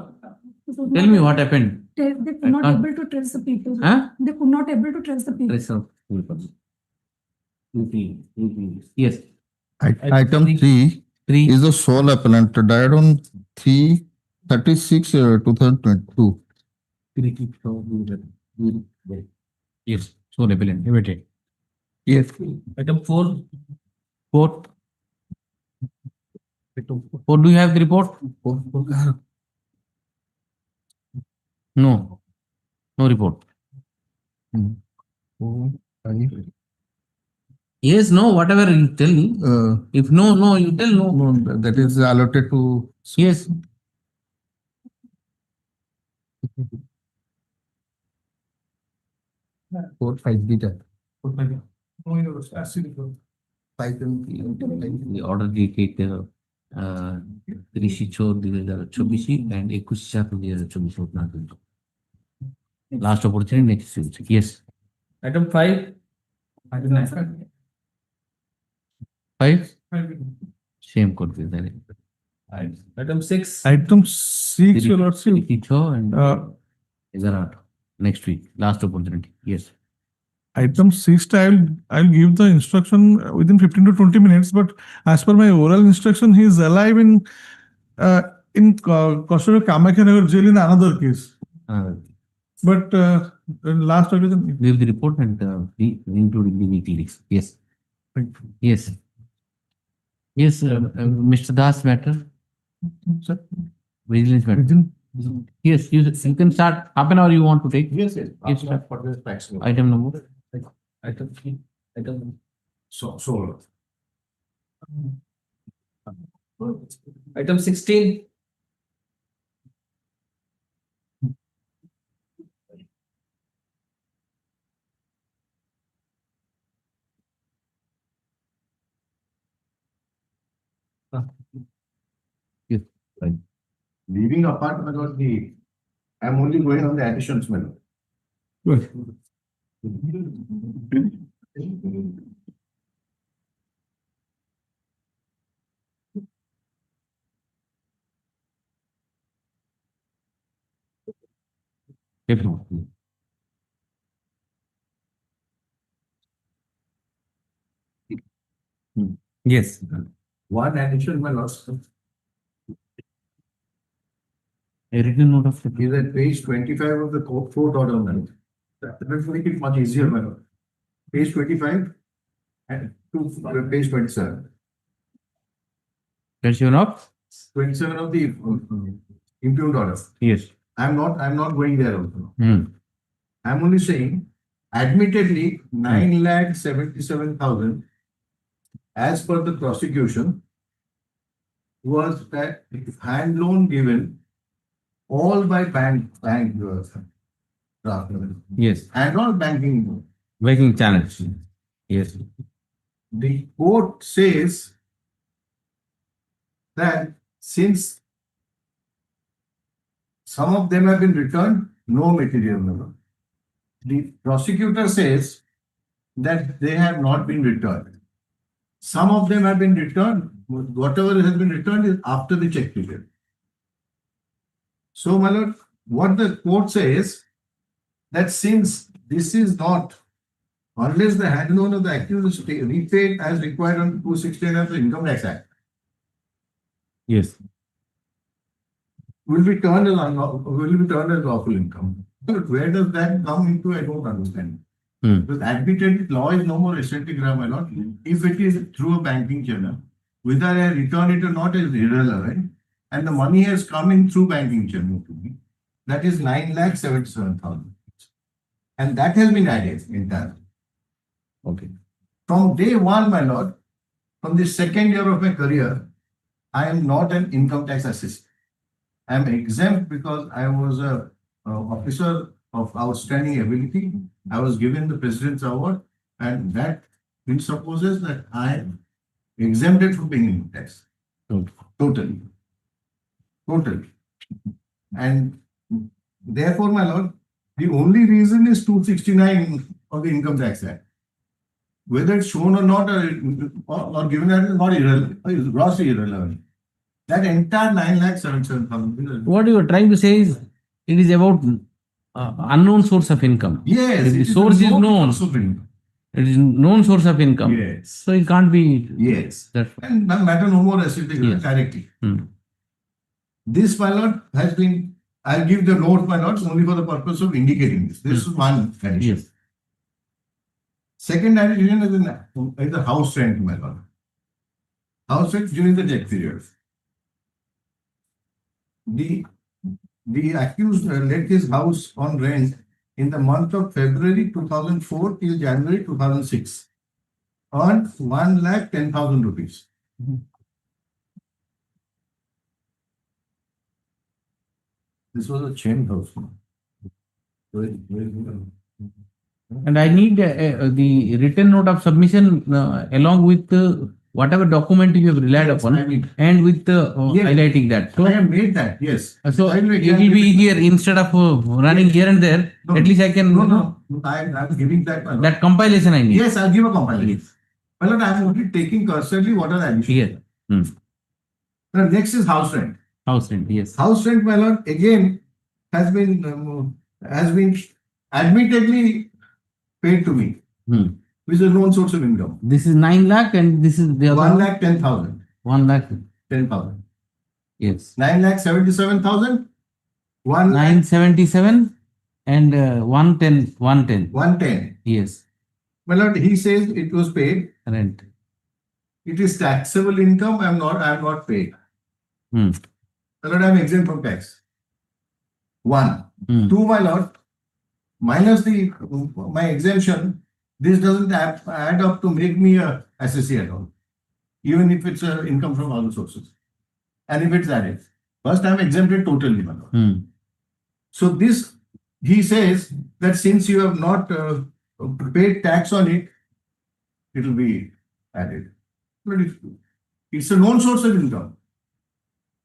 Tell me what happened. They could not able to trace the people. Huh? They could not able to trace the people. Yes. Item 3 is the sole appellant died on 3/36/2022. Yes. So appellant. Evaluate. Yes. Item 4. 4. Do you have the report? No. No report. Yes, no, whatever you tell me. If no, you tell no. No, that is allotted to. Yes. Four, five, beta. The order dated 3/4/2024 and 21/4/2024. Last opportunity next week. Yes. Item 5. 5. Same code with that. Item 6. Item 6, your lordship. And next week. Last opportunity. Yes. Item 6, I'll give the instruction within 15 to 20 minutes, but as per my oral instruction, he is alive in custody of Kamakya Nagar jail in another case. But Last revision. Give the report and including the weeklies. Yes. Yes. Yes, Mr. Das matter. Sir. Vigilance matter. Yes, you can start. Half an hour you want to take? Yes, yes. Yes, sir. For this maximum. Item number. Item 3. Item. So. Item 16. Yes. Right. Leaving apart about the, I'm only going on the additions, madam. Definitely. Yes. One addition, my lord, A written note of is at page 25 of the court order, madam. That will make it much easier, my lord. Page 25 and to page 27. Pension of? 27 of the impugned order. Yes. I'm not going there also. Hmm. I'm only saying, admittedly, 9,77,000 as per the prosecution was that hand loan given all by bank Yes. and all banking. Banking channels. Yes. The court says that since some of them have been returned, no material number. The prosecutor says that they have not been returned. Some of them have been returned. Whatever has been returned is after the check period. So, my lord, what the court says that since this is not, unless the hand loan of the accused is repaid as required under 216 of the Income Tax Act, Yes. will be turned as lawful income. But where does that come into? I don't understand. Because admitted law is no more eccentric, my lord. If it is through a banking channel, whether I return it or not is irrelevant, and the money has come in through banking channel to me, that is 9,77,000. And that has been added entirely. Okay. From day one, my lord, from the second year of my career, I am not an income tax assessor. I am exempt because I was a officer of outstanding ability. I was given the President's Award, and that presupposes that I am exempted from paying income tax. Totally. And therefore, my lord, the only reason is 269 of the Income Tax Act. Whether it's shown or not, or given as not irrelevant, is grossly irrelevant. That entire 9,77,000. What you are trying to say is it is about unknown source of income. Yes. If the source is known. It is known source of income. Yes. So it can't be. Yes. That's and matter no more acidic directly. This, my lord, has been, I'll give the note, my lords, only for the purpose of indicating this. This is one addition. Yes. Second addition is the house rent, my lord. House rent during the check period. The accused let his house on rent in the month of February 2004 till January 2006. Earned 1,10,000 rupees. This was a chain house. And I need the written note of submission along with whatever document you have relied upon and with highlighting that. So I have made that, yes. So it will be easier instead of running here and there. At least I can. No. I'm giving that. That compilation I need. Yes, I'll give a compilation. Well, I'm only taking cursorily what are the additions. Yes. The next is house rent. House rent, yes. House rent, my lord, again has been admittedly paid to me, which is a known source of income. This is 9 lakh and this is the other 1,10,000. 1,10,000. Yes. 9,77,000. 977 And 110, 110. 110. Yes. My lord, he says it was paid. Rent. It is taxable income. I am not paid. My lord, I am exempt from tax. 1. 2, my lord, minus my exemption, this doesn't add up to make me a assessee at all, even if it's income from other sources. And if it's added, first I am exempted totally, my lord. So this, he says that since you have not paid tax on it, it will be added. But it's a known source of income.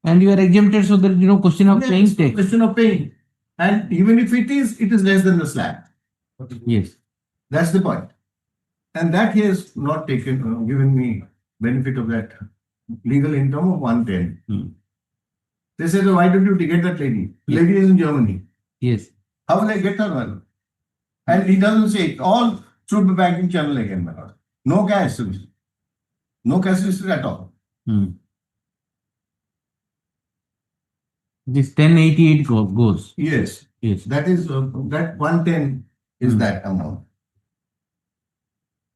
And you are exempted, so there is no question of paying tax. Question of paying. And even if it is less than the slab. Yes. That's the point. And that he has not given me benefit of that legal income of 110. They said, why don't you get that lady? The lady is in Germany. Yes. How will I get her, my lord? And he doesn't say it. All through the banking channel again, my lord. No cash service. No cash service at all. This 1088 goes. Yes. Yes. That is, that 110 is that amount.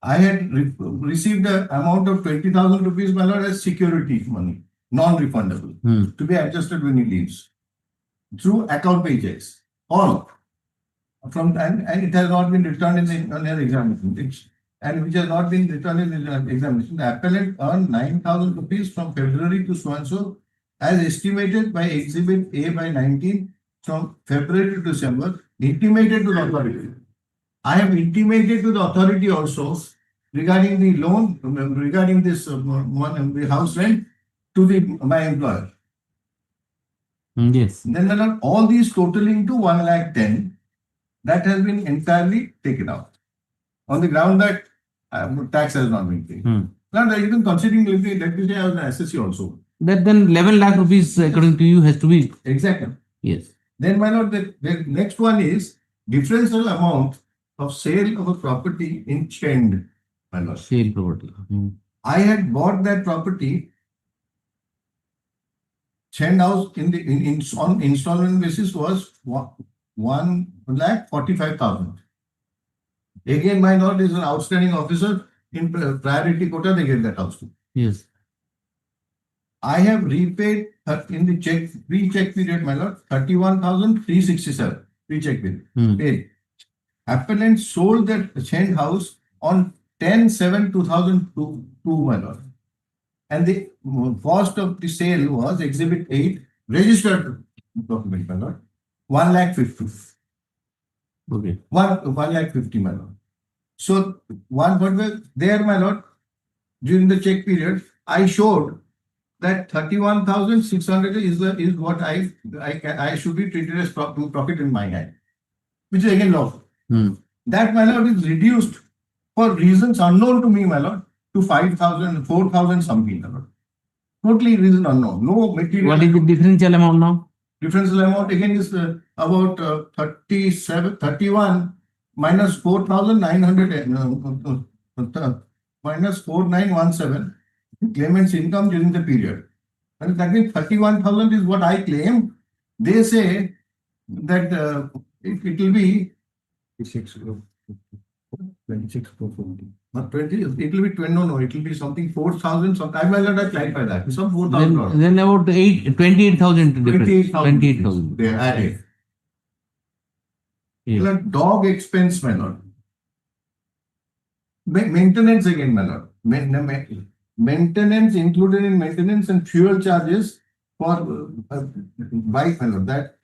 I had received an amount of 20,000 rupees, my lord, as security money, non-refundable, to be adjusted when he leaves, through account paychecks, all. And it has not been returned on their examination. And which has not been returned in the examination. The appellant earned 9,000 rupees from February to so-and-so, as estimated by Exhibit A by 19 from February to December, intimated to the authority. I have intimated to the authority also regarding the loan, regarding this the house rent to my employer. Yes. Then all these totaling to 110,000, that has been entirely taken out on the ground that tax has not been paid. Now, even considering, let me say, I was an assessee also. That then 11 lakh rupees, according to you, has to be. Exactly. Yes. Then, my lord, the next one is differential amount of sale of a property in Chend, my lord. Sale property. I had bought that property, Chend house, on installment basis was 1,45,000. Again, my lord is an outstanding officer in priority quota, they get that house too. Yes. I have repaid in the pre-check period, my lord, 31,367 pre-check period. Paid. Appellant sold that Chend house on 10/7/2002, my lord. And the cost of the sale was Exhibit 8, registered document, my lord, 1,50,000. Okay. 1,50,000, my lord. So, there, my lord, during the check period, I showed that 31,600 is what I should be treated as profit in my hand, which is again lawful. That, my lord, is reduced for reasons unknown to me, my lord, to 5,000, 4,000 something, my lord. Totally reason unknown. No material. What is the differential amount now? Differential amount again is about 31 minus 4,900 minus 4,917. Claimant's income during the period. And that means 31,000 is what I claim. They say that it will be 26,440. Not 20, it will be 20, no, it will be something 4,000, I will not clarify that. Some 4,000. Then about 28,000 difference. 28,000. They are added. Yes. Dog expense, my lord. Maintenance again, my lord. Maintenance included in maintenance and fuel charges for bike, my lord. That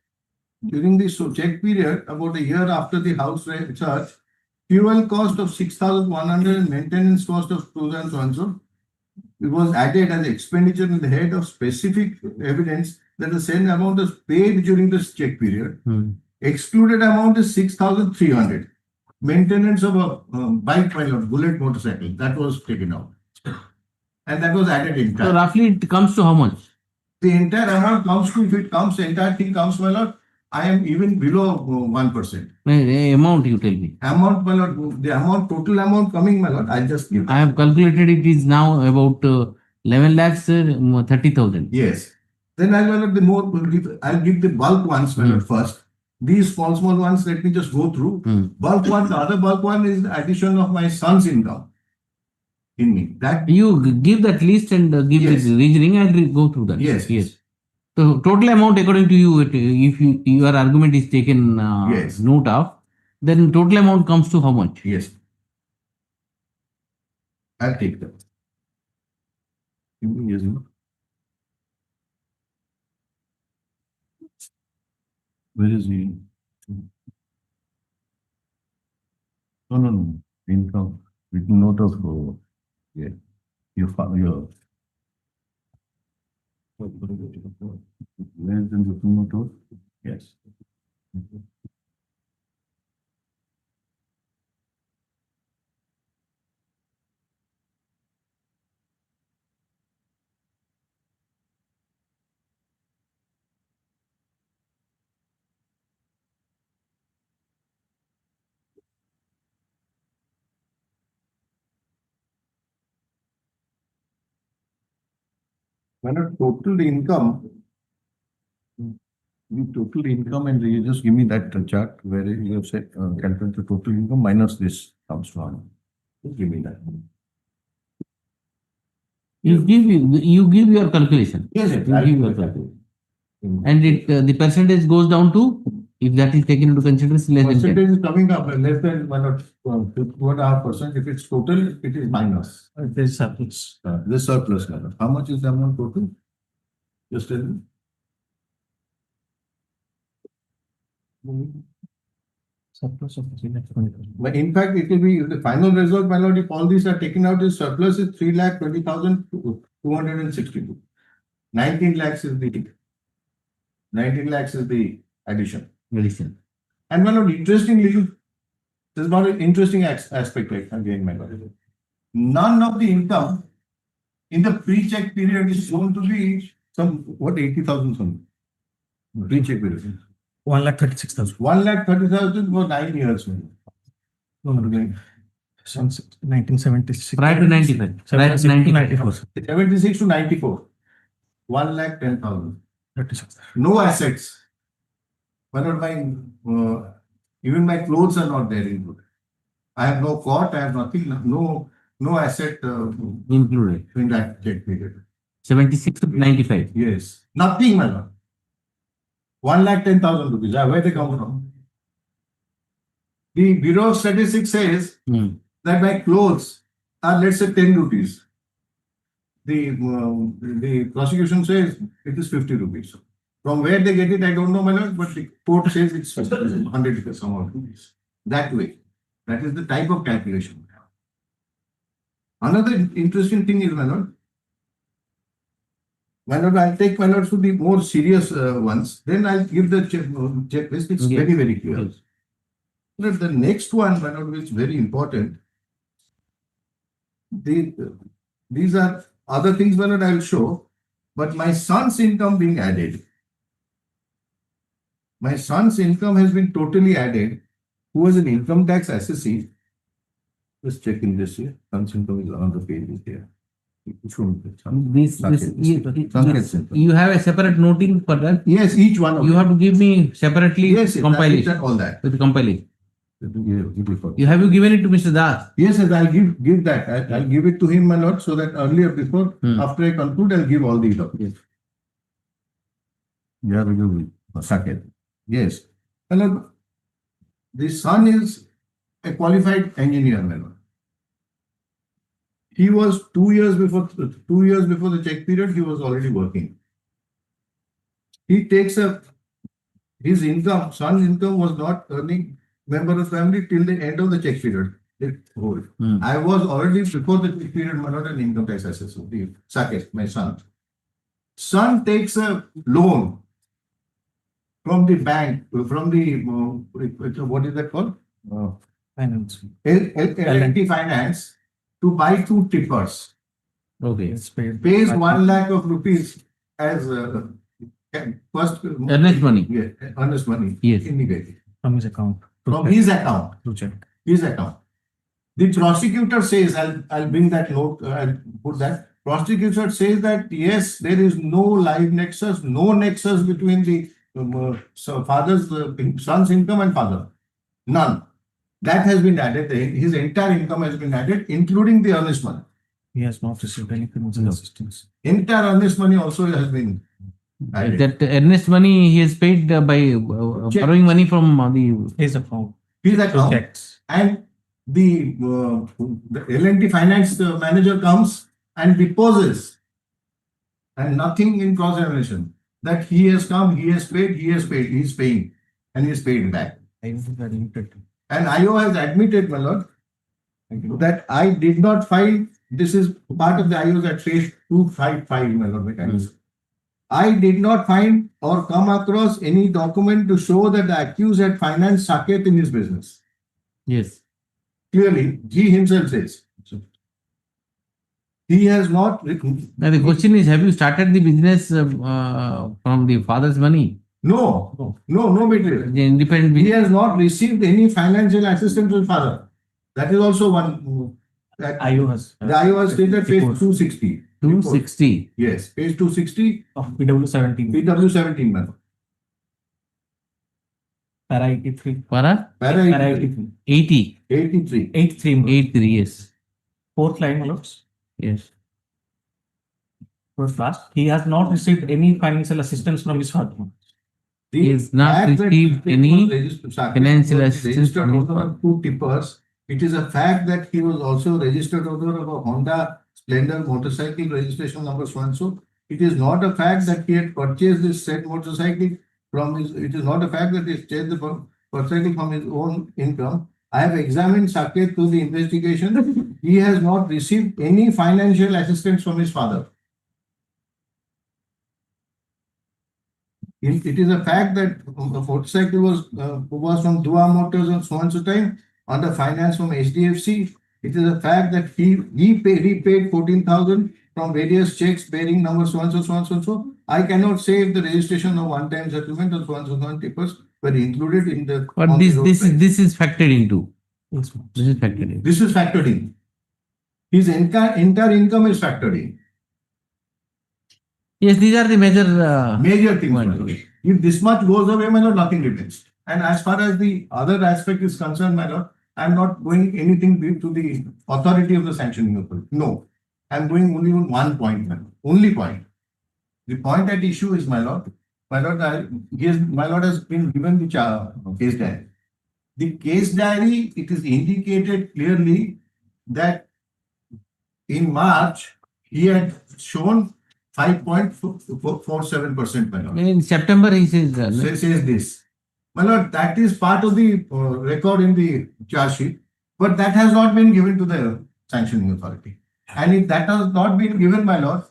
during the check period, about a year after the house search, fuel cost of 6,100 and maintenance cost of 2,000 so and so. It was added as expenditure in the head of specific evidence that the same amount is paid during this check period. Excluded amount is 6,300. Maintenance of a bike, my lord, bullet motorcycle, that was taken out. And that was added in. So roughly it comes to how much? The entire amount comes to, if it comes, the entire thing comes, my lord, I am even below 1%. The amount you tell me. Amount, my lord, the amount, total amount coming, my lord, I just give. I have calculated it is now about 11 lakhs 30,000. Yes. Then I'll give the bulk ones, my lord, first. These small ones, let me just go through. Bulk one, the other bulk one is the addition of my son's income in me. That You give that list and give Yes. the reasoning and go through that. Yes. So total amount according to you, if your argument is taken Yes. note of, then total amount comes to how much? Yes. I'll take that. Yes. Where is he? No. Income. Written note of yeah. Your where is the written note of? Yes. When a total income, the total income, and you just give me that chart where you have said calculate the total income minus this comes from. Just give me that. You give your calculation. Yes, You give your calculation. And the percentage goes down to, if that is taken into consideration, less than 10. Percentage is coming up less than 1.5%. If it's total, it is minus. There's surplus. This surplus. How much is the amount total? Just tell me. Surplus of 3,20,000. But in fact, it will be the final result, my lord, if all these are taken out, is surplus is 3,20,262. 19 lakhs is the addition. And my lord, interestingly, this is not an interesting aspect again, my lord. None of the income in the pre-check period is shown to be 80,000 something. Pre-check period. 1,36,000. 1,30,000 for 9 years. Since 1976. Prior to 95. Prior to 94. 76 to 94. 1,10,000. 36. No assets. Even my clothes are not there included. I have no cot, I have nothing, no asset Included. in that check period. 76 to 95. Yes. Nothing, my lord. 1,10,000 rupees. Where they come from? The Bureau of Statistics says that my clothes are, let's say, 10 rupees. The prosecution says it is 50 rupees. From where they get it, I don't know, my lord, but the court says it's 100 rupees, some odd rupees. That way. That is the type of calculation. Another interesting thing is, my lord, I'll take my lord to the more serious ones. Then I'll give the checklist. It's very, very clear. Yes. The next one, my lord, which is very important. These are other things, my lord, I'll show. But my son's income being added. My son's income has been totally added. Who was an income tax assessee? Just check in this here. Son's income is on the page here. You have a separate noting for that? Yes, each one of you have to give me separately compilation. All that. With compilation. Have you given it to Mr. Das? Yes, I'll give that. I'll give it to him, my lord, so that earlier, before, after I conclude, I'll give all the documents. Yes. My lord, the son is a qualified engineer, my lord. He was 2 years before the check period, he was already working. He takes his income, son's income was not earning member of family till the end of the check period. I was already before the check period, my lord, an income tax assessor, Saket, my son. Son takes a loan from the bank, from the, what is that called? Finance. L&T Finance, to buy 2 tippers. Okay. Pays 1 lakh of rupees as first earnest money. Yeah, earnest money. Yes. Immediately. From his account. From his account. To check. His account. The prosecutor says, I'll bring that note, I'll put that. Prosecutor says that yes, there is no live nexus, no nexus between the so father's, son's income and father. None. That has been added. His entire income has been added, including the earnest money. He has not received any financial assistance. Entire earnest money also has been added. That earnest money he has paid by borrowing money from His account. His account. Checks. And the L&T finance manager comes and deposes, and nothing in cross-examination, that he has come, he has paid, he is paying, and he is paid back. And IO has admitted, my lord, that I did not find, this is part of the IOs at page 255, my lord. I did not find or come across any document to show that the accused had financed Saket in his business. Yes. Clearly, he himself says. He has not. Now the question is, have you started the business from the father's money? No material. The independent He has not received any financial assistance from father. That is also one. That IO has. The IO has stated page 260. 260. Yes, page 260 of PW17. PW17, man. Para 83. Para? Para 83. 80. 83. 83, yes. Fourth line, my lords. Yes. First last. He has not received any financial assistance from his father. He has not received any financial assistance from his father. Two tippers. It is a fact that he was also registered owner of a Honda Splendor motorcycle registration number so and so. It is not a fact that he had purchased this said motorcycle from his. It is not a fact that he purchased the motorcycle from his own income. I have examined Saket through the investigation. He has not received any financial assistance from his father. It is a fact that the motorcycle was from Dua Motors on so and so time under finance from HDFC. It is a fact that he repaid 14,000 from various checks bearing number so and so, so and so, so. I cannot say if the registration of one-time settlement or so and so tippers were included in the. But this is factored into. This is factored in. This is factored in. His entire income is factored in. Yes, these are the major things. If this much goes away, my lord, nothing remains. And as far as the other aspect is concerned, my lord, I am not going anything to the authority of the sanctioning authority. No, I am going only on one point, my lord. Only point. The point at issue is, my lord, my lord has been given the case diary. The case diary, it is indicated clearly that in March he had shown 5.47%, my lord. In September, he says says this. My lord, that is part of the record in the charge sheet, but that has not been given to the sanctioning authority. And if that has not been given, my lord,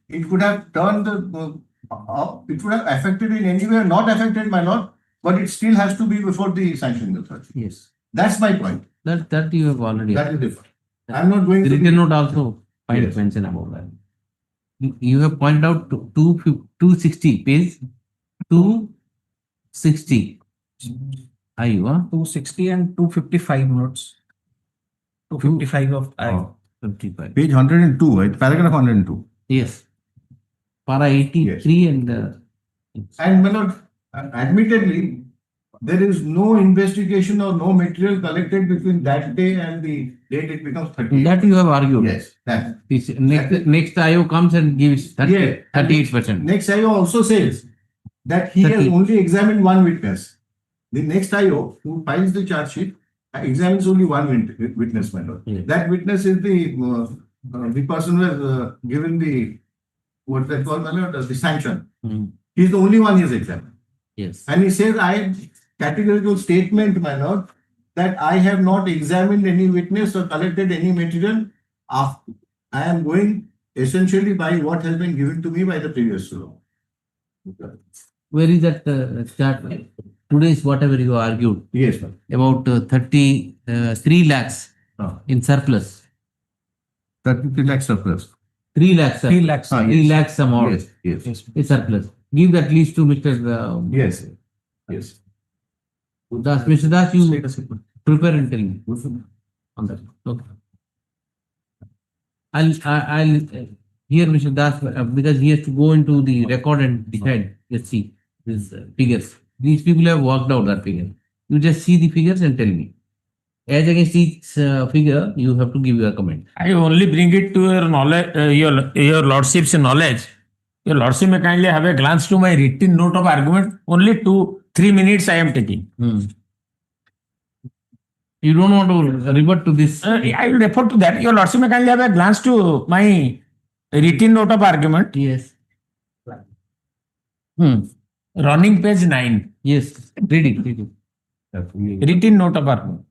it could have turned it would have affected in any way, not affected, my lord, but it still has to be before the sanctioning authority. Yes. That's my point. That you have already. That is different. I'm not going the to. written note also mention about that. You have pointed out 260, page 260. 260 and 255 notes. 255 of I. 55. Page 102, right? Paragraph 102. Yes. Para 83 and. And my lord, admittedly, there is no investigation or no material collected between that day and the date it becomes 30. That you have argued. Yes. That. Next IO comes and gives 38%. Next IO also says that he has only examined one witness. The next IO who files the charge sheet examines only one witness, my lord. Yes. That witness is the person who has given the what they call, my lord, the sanction. He's the only one he has examined. Yes. And he says, I categorical statement, my lord, that I have not examined any witness or collected any material. I am going essentially by what has been given to me by the previous law. Where is that chart? Today's whatever you argued. Yes, sir. About 3 lakhs in surplus. 33 lakhs surplus. 3 lakhs. 3 lakhs. 3 lakhs amount. Yes. Is surplus. Give that list to Mr. Yes. Das. Mr. Das, you prepare and tell me on that. Okay. I'll hear Mr. Das because he has to go into the record and decide. Let's see. these figures. These people have worked out that figure. You just see the figures and tell me. As against each figure, you have to give your comment. I only bring it to your knowledge, your lordship's knowledge. Your lordship may kindly have a glance to my written note of argument. Only 2-3 minutes I am taking. You don't want to revert to this? I will refer to that. Your lordship may kindly have a glance to my written note of argument. Yes. Running page 9. Yes. Read it. Read it. Written note of argument.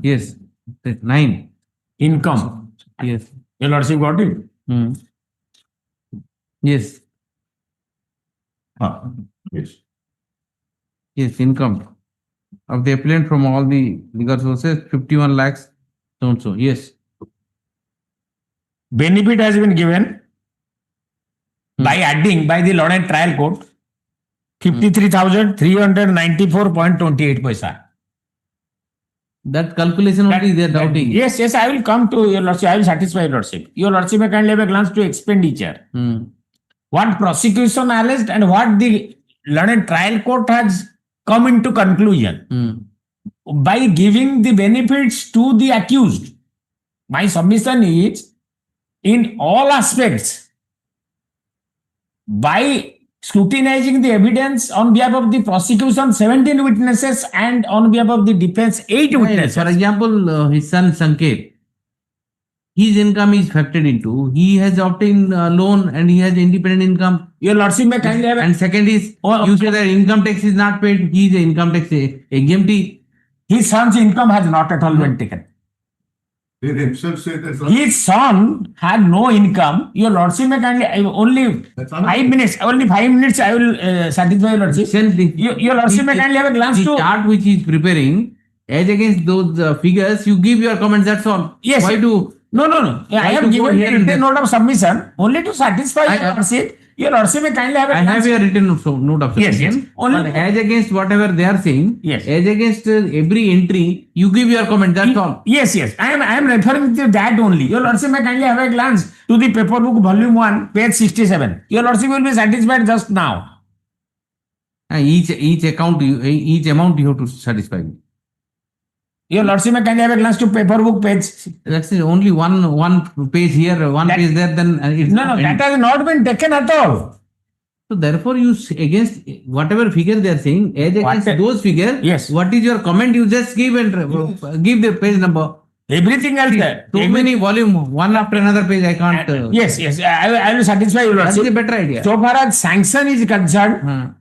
Yes. 9. Income. Yes. Your lordship got it? Yes. Yes. Yes, income of the appellant from all the legal sources, 51 lakhs, so and so. Yes. Benefit has been given by adding by the learned trial court 53,394.28 paisa. That calculation only they are doubting. Yes, yes, I will come to your lordship. I will satisfy your lordship. Your lordship may kindly have a glance to expenditure. What prosecution alleged and what the learned trial court has come into conclusion. By giving the benefits to the accused, my submission is in all aspects, by scrutinizing the evidence on behalf of the prosecution, 17 witnesses, and on behalf of the defense, 8 witnesses. For example, his son Sanket, his income is factored into. He has obtained a loan and he has independent income. Your lordship may kindly have. And second is, you say that income tax is not paid. He is an income tax exemptee. His son's income has not at all been taken. They themselves say that. His son had no income. Your lordship may kindly only 5 minutes. Only 5 minutes. I will satisfy your lordship. Your lordship may kindly have a glance to the chart which he is preparing. As against those figures, you give your comments. That's all. Yes. Why do? No. I have given a written note of submission only to satisfy your lordship. Your lordship may kindly have a glance. I have a written note of submission. Yes. Only but as against whatever they are saying, yes. As against every entry, you give your comment. That's all. Yes. I am referring to that only. Your lordship may kindly have a glance to the paper book, volume 1, page 67. Your lordship will be satisfied just now. Each amount you have to satisfy me. Your lordship may kindly have a glance to paper book page. That's only one page here, one page there. Then it's no, that has not been taken at all. So therefore, you against whatever figure they are saying, as against those figures, yes. What is your comment? You just give and give the page number. Everything else there. So many volume, one after another page. I can't. Yes. I will satisfy your lordship. That's a better idea. So far as sanction is concerned,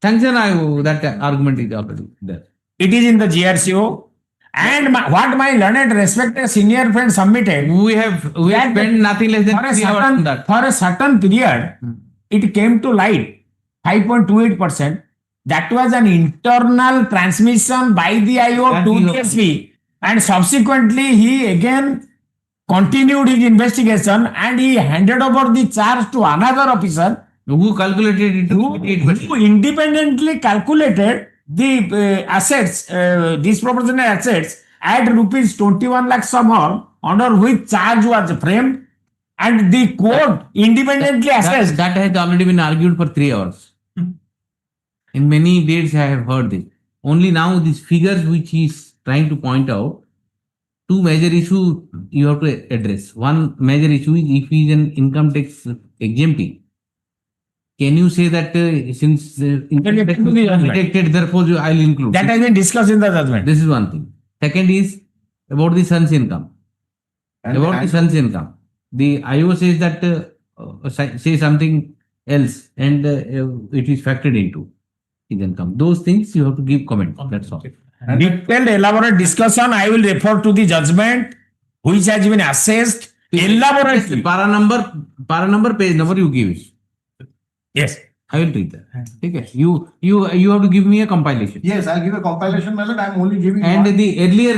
sanction, that argument is already there. It is in the GRCO. And what my learned respected senior friend submitted, we have spent nothing less than 3 hours on that. For a certain period, it came to light 5.28%. That was an internal transmission by the IO to the SP, and subsequently he again continued his investigation and he handed over the charge to another officer who calculated it. Who independently calculated the assets, disproportionate assets at rupees 21 lakh somehow, under which charge was framed, and the court independently assessed. That has already been argued for 3 hours. In many dates I have heard this. Only now these figures which he is trying to point out, 2 major issues you have to address. One major issue is if he is an income tax exemptee. Can you say that since income tax is detected, therefore I will include? That has been discussed in the judgment. This is one thing. Second is about the son's income. The IO says that say something else and it is factored into his income. Those things you have to give comment. That's all. Detailed elaborate discussion I will refer to the judgment which has been assessed elaborately. Para number, page number you give it. Yes. I will treat that. Okay. You have to give me a compilation. Yes, I'll give a compilation method. I'm only giving. And the earlier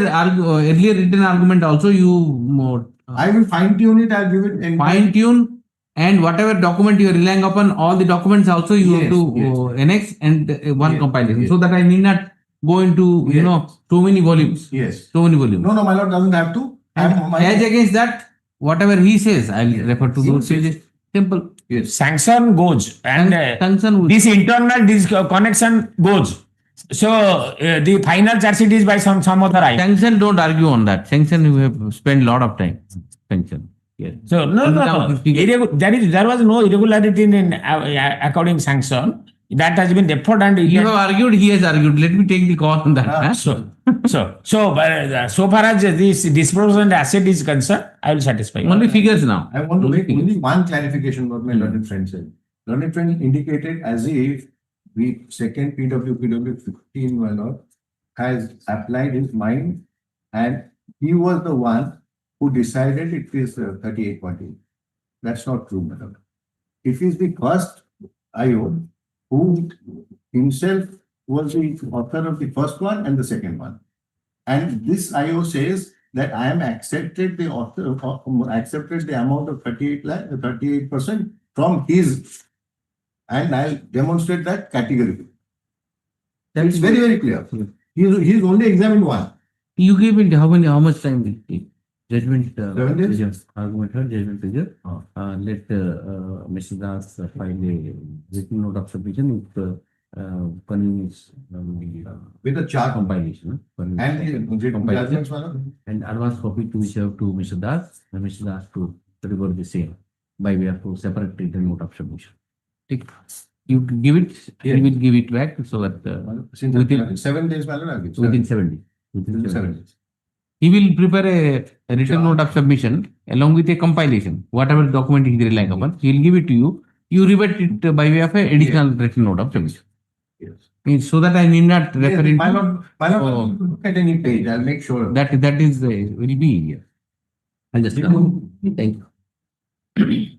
written argument also you. I will fine tune it. I'll give it. Fine tune, and whatever document you are relying upon, all the documents also you have to annex and one compilation, so that I need not go into so many volumes. Yes. So many volumes. No, my lord doesn't have to. As against that, whatever he says, I'll refer to those pages. Simple. Sanction goes and sanction this internal connection goes. So the final charge sheet is by some other item. Sanction, don't argue on that. Sanction, you have spent a lot of time. Sanction. Yes. So no. There was no irregularity in according sanction. That has been deferred and you have argued, he has argued. Let me take the call on that. So far as this disproportionate asset is concerned, I will satisfy. Only figures now. I want to make only one clarification what my learned friend said. Learned friend indicated as if the second PW 15 minor has applied his mind and he was the one who decided it is 38.8. That's not true, madam. It is the first IO who himself was the author of the first one and the second one. And this IO says that I am accepted the author accepted the amount of 38% from his, and I'll demonstrate that categorically. It's very, very clear. He's only examined one. You give it how much time will it take? Judgment, 7 days? argument heard, judgment figure. Let Mr. Das file a written note of submission with convenience with a chart compilation. And judgments, and advance copy to be served to Mr. Das and Mr. Das to deliver the same by way of separate written note of submission. Take. You give it, he will give it back so that within 7 days, within 7 days. Within 7 days. He will prepare a written note of submission along with a compilation. Whatever document he is relying upon, he will give it to you. You revert it by way of an additional written note of submission. Yes. So that I need not refer it. Look at any page. I'll make sure that is will be here. I'll just thank you.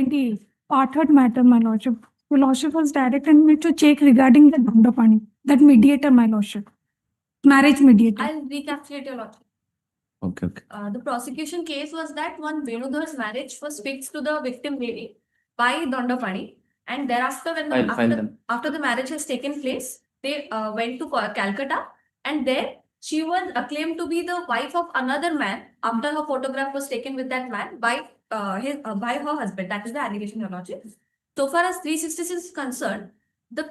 28, part third matter, my lordship. Your lordship was directed me to check regarding the Dandapani, that mediator, my lordship. Marriage mediator. I'll recapitulate your lordship. Okay, okay. The prosecution case was that one Venudhar's marriage was fixed to the victim lady by Dandapani, and thereafter, after the marriage has taken place, they went to Calcutta, and there she was acclaimed to be the wife of another man after her photograph was taken with that man by her husband. That is the allegation, your lordship. So far as 366 is concerned, the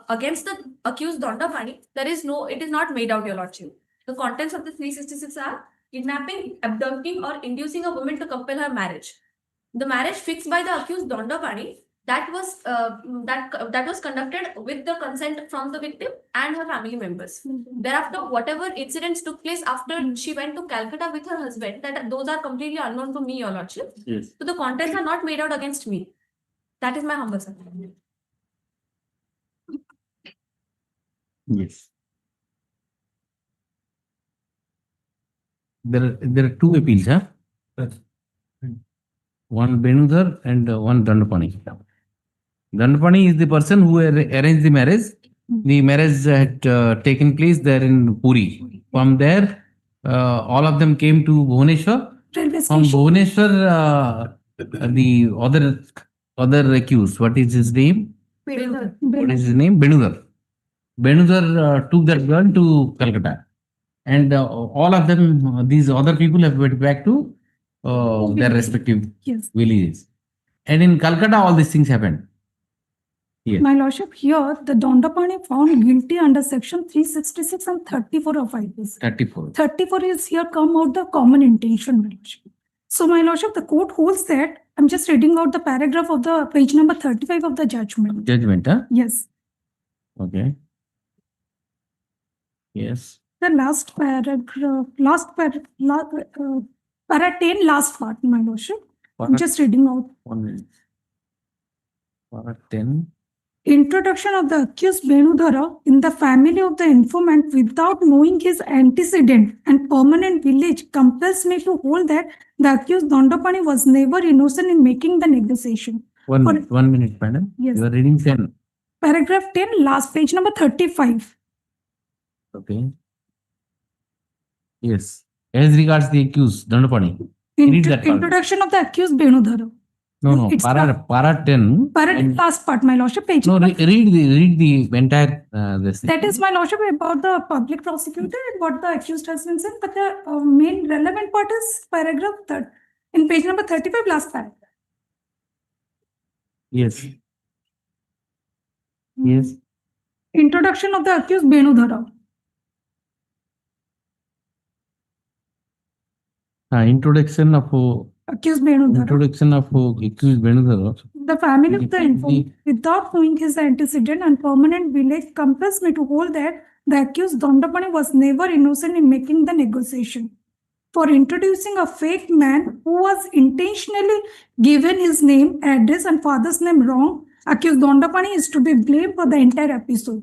against the accused Dandapani, it is not made out, your lordship. The contents of the 366 are kidnapping, abducting, or inducing a woman to compel her marriage. The marriage fixed by the accused Dandapani, that was conducted with the consent from the victim and her family members. Thereafter, whatever incidents took place after she went to Calcutta with her husband, those are completely unknown to me, your lordship. Yes. So the contents are not made out against me. That is my humble submission. Yes. There are two appeals, huh? One Venudhar and one Dandapani. Dandapani is the person who arranged the marriage. The marriage had taken place there in Puri. From there, all of them came to Bhubaneswar. From Bhubaneswar, the other accused, what is his name? What is his name? Venudhar. Venudhar took that girl to Calcutta. And all of them, these other people have went back to their respective villages. And in Calcutta, all these things happened. Yes. My lordship, here the Dandapani found guilty under section 366 and 34 of IPC. 34. 34 is here come out the common intention, my lordship. So, my lordship, the court holds that, I'm just reading out the paragraph of the page number 35 of the judgment. Judgment, huh? Yes. Okay. Yes. The last paragraph, para 10, last part, my lordship. I'm just reading out. 1 minute. Para 10. Introduction of the accused Venudhara in the family of the informant without knowing his antecedent and permanent village compels me to hold that the accused Dandapani was never innocent in making the negotiation. 1 minute, madam. Yes. You are reading 10. Paragraph 10, last page number 35. Okay. Yes. As regards the accused, Dandapani. Read that part. Introduction of the accused Venudhara. No. It's Para 10. Last part, my lordship, page. No, read the entire this thing. That is, my lordship, about the public prosecutor and what the accused has been said. But the main relevant part is paragraph 3 in page number 35, last paragraph. Yes. Yes. Introduction of the accused Venudhara. Introduction of accused Venudhara. Accused Venudhara. The family of the informant, without knowing his antecedent and permanent village, compels me to hold that the accused Dandapani was never innocent in making the negotiation. For introducing a fake man who was intentionally given his name, address, and father's name wrong, accused Dandapani is to be blamed for the entire episode.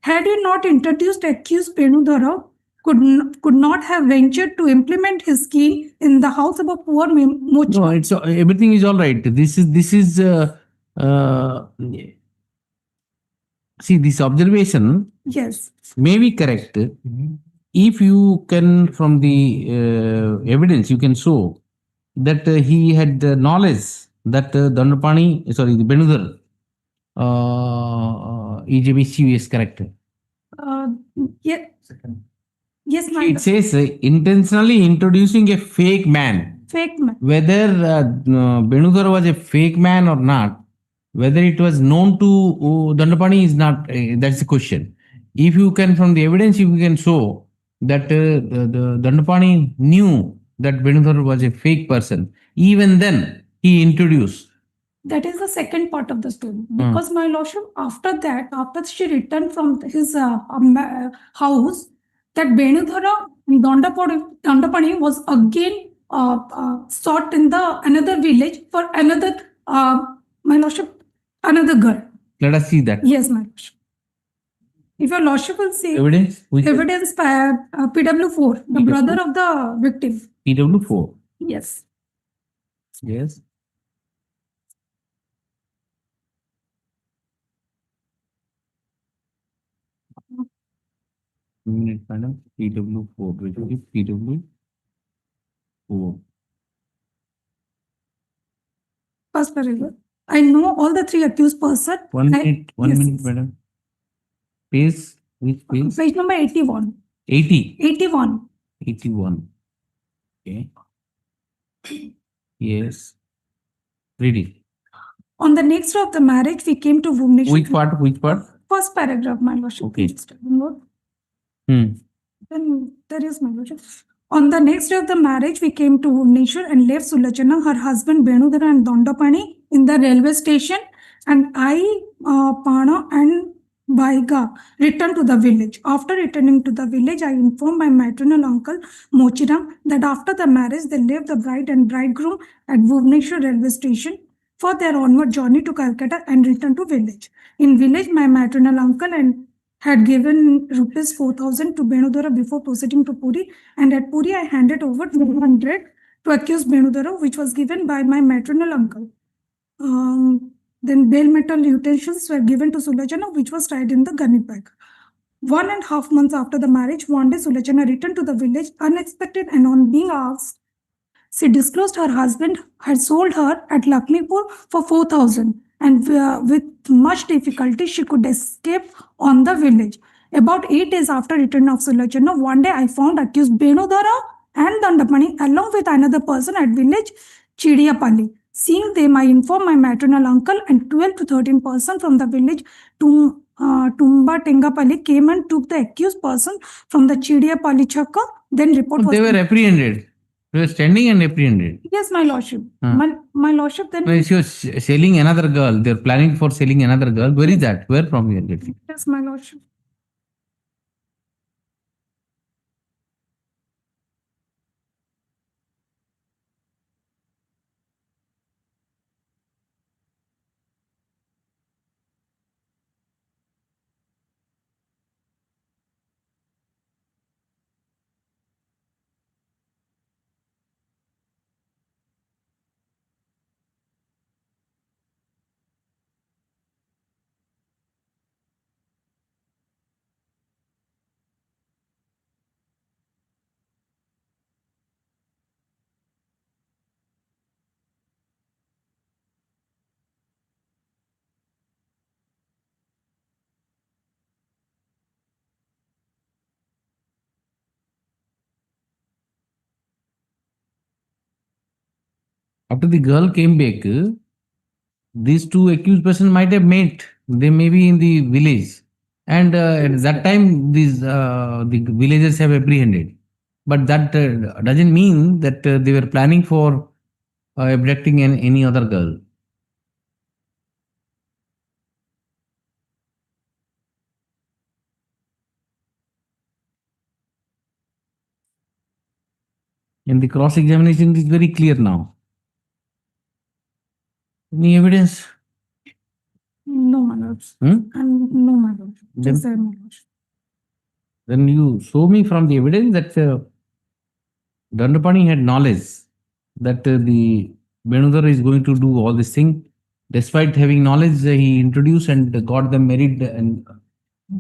Had he not introduced accused Venudhara, could not have ventured to implement his scheme in the house of a poor mocha. No, it's everything is all right. This is see, this observation may be correct if you can, from the evidence, you can show that he had knowledge that the Venudhar is a mischievous character. Yes, it says intentionally introducing a fake man. Fake man. Whether Venudhar was a fake man or not, whether it was known to Dandapani is not, that's the question. If you can, from the evidence, you can show that the Dandapani knew that Venudhar was a fake person, even then he introduced. That is the second part of the story. Because my lordship, after that, after she returned from his house, that Venudhara Dandapani was again sought in the another village for another, my lordship, another girl. Let us see that. Yes, my lordship. If your lordship will see evidence, PW4, the brother of the victim. PW4. Yes. Yes. minute, madam. PW4, which will be PW4. First paragraph. I know all the three accused persons. One minute, madam. Page, which page? Page number 81. 80. 81. 81. Okay. Yes. Read it. On the next day of the marriage, we came to Bhubaneswar. Which part? Which part? First paragraph, my lordship. Okay. Then there is my lordship. On the next day of the marriage, we came to Bhubaneswar and left Sulachana, her husband Benudara and Dondapani in the railway station, and I, Pana and Baiga returned to the village. After returning to the village, I informed my maternal uncle Mochiram that after the marriage, they left the bride and bridegroom at Bhubaneswar railway station for their onward journey to Calcutta and returned to village. In village, my maternal uncle had given rupees 4,000 to Benudara before proceeding to Puri, and at Puri I handed over 200 to accuse Benudara, which was given by my maternal uncle. Then bale metal utensils were given to Sulachana, which was tied in the gunny bag. 1.5 months after the marriage, one day Sulachana returned to the village unexpected, and on being asked, she disclosed her husband had sold her at Lakshmipur for 4,000, and with much difficulty she could escape on the village. About 8 days after return of Sulachana, one day I found accused Benudara and Dandapani along with another person at village Chidiyapalli. Seeing them, I informed my maternal uncle, and 12 to 13 persons from the village Tumba Tengapalli came and took the accused person from the Chidiyapalli Chakka. Then report was... They were apprehended. They were standing and apprehended. Yes, my lordship. My lordship then... No, she was selling another girl. They're planning for selling another girl. Where is that? Where from you are getting? Yes, my lordship. After the girl came back, these two accused persons might have met. They may be in the village. And at that time, the villagers have apprehended. But that doesn't mean that they were planning for abducting any other girl. And the cross-examination is very clear now. Any evidence? No, my lords. No, my lords. Just my lords. Then you show me from the evidence that Dandapani had knowledge that the Benudara is going to do all this thing. Despite having knowledge, he introduced and got them married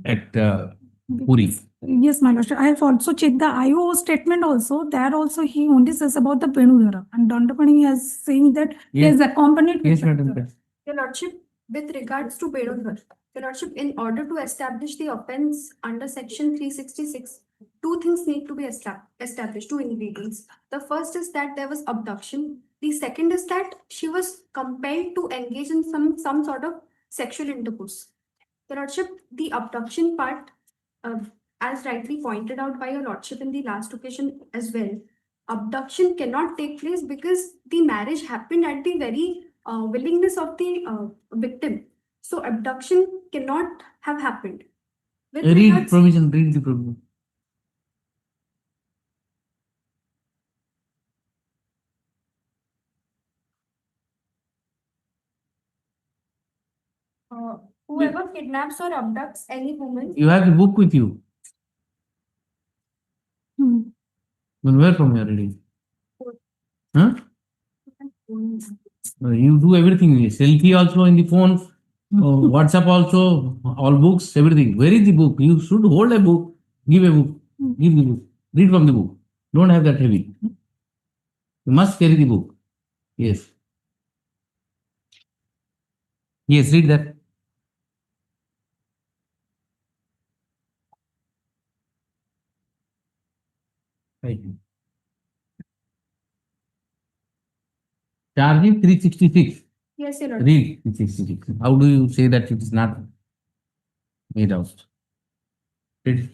at Puri. Yes, my lordship. I have also checked the IO statement also. There also he only says about the Benudara. And Dandapani has saying that he has accompanied. Yes, madam. Your lordship, with regards to Benudara, your lordship, in order to establish the offence under section 366, two things need to be established, two ingredients. The first is that there was abduction. The second is that she was compelled to engage in some sort of sexual intercourse. Your lordship, the abduction part, as rightly pointed out by your lordship in the last occasion as well, abduction cannot take place because the marriage happened at the very willingness of the victim. So abduction cannot have happened. Read provision, read the provision. Whoever kidnaps or abducts any woman. You have the book with you. Where from you are reading? Huh? You do everything. Selfie also in the phone, WhatsApp also, all books, everything. Where is the book? You should hold a book. Give a book. Give the book. Read from the book. Don't have that heavy. You must carry the book. Yes. Yes, read that. Right. Charge is 366. Yes, Your Lordship. Read 366. How do you say that it is not made out? Read it.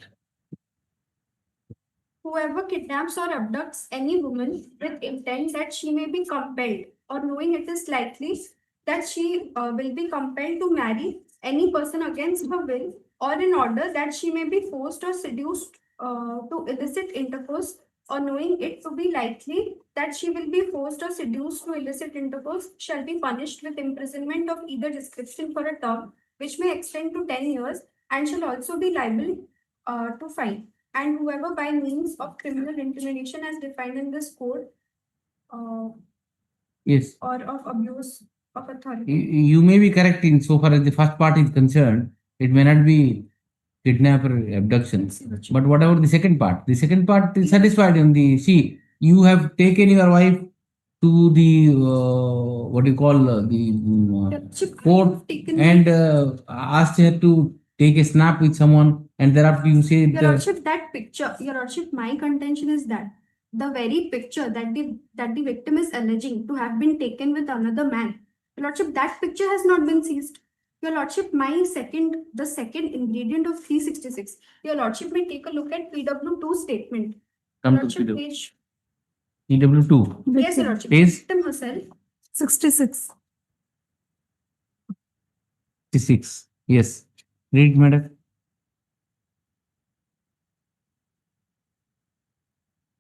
Whoever kidnaps or abducts any woman with intent that she may be compelled, or knowing it is likely that she will be compelled to marry any person against her will, or in order that she may be forced or seduced to illicit intercourse, or knowing it to be likely that she will be forced or seduced to illicit intercourse, shall be punished with imprisonment of either description for a term which may extend to 10 years, and shall also be liable to fine. And whoever by means of criminal intimidation as defined in this code Yes. or of abuse of authority. You may be correct in so far as the first part is concerned. It may not be kidnap or abduction. But what about the second part? The second part is satisfied in the, see, you have taken your wife to the, what do you call, the court and asked her to take a snap with someone, and thereafter you say Your Lordship, that picture, Your Lordship, my contention is that the very picture that the victim is alleging to have been taken with another man, Your Lordship, that picture has not been seized. Your Lordship, the second ingredient of 366. Your Lordship may take a look at PW2 statement. Come Your to Lordship, PW. page. PW2. Yes, Your Lordship. Page Victim herself. 66. 66. Yes. Read, madam.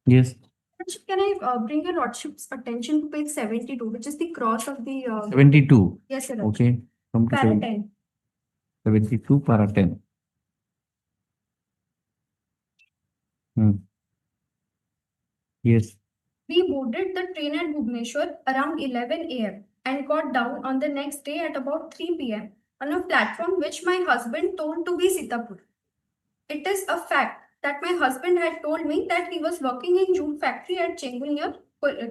Yes. Lordship, can I bring Your Lordship's attention to page 72, which is the cross of the 72. Yes, Your Lordship. Okay. Come to Para 10. 72 para 10. Yes. We boarded the train at Bhubaneswar around 11 a.m. and got down on the next day at about 3 p.m. on a platform which my husband told to be Sitapur. It is a fact that my husband had told me that he was working in jute factory at Chengul near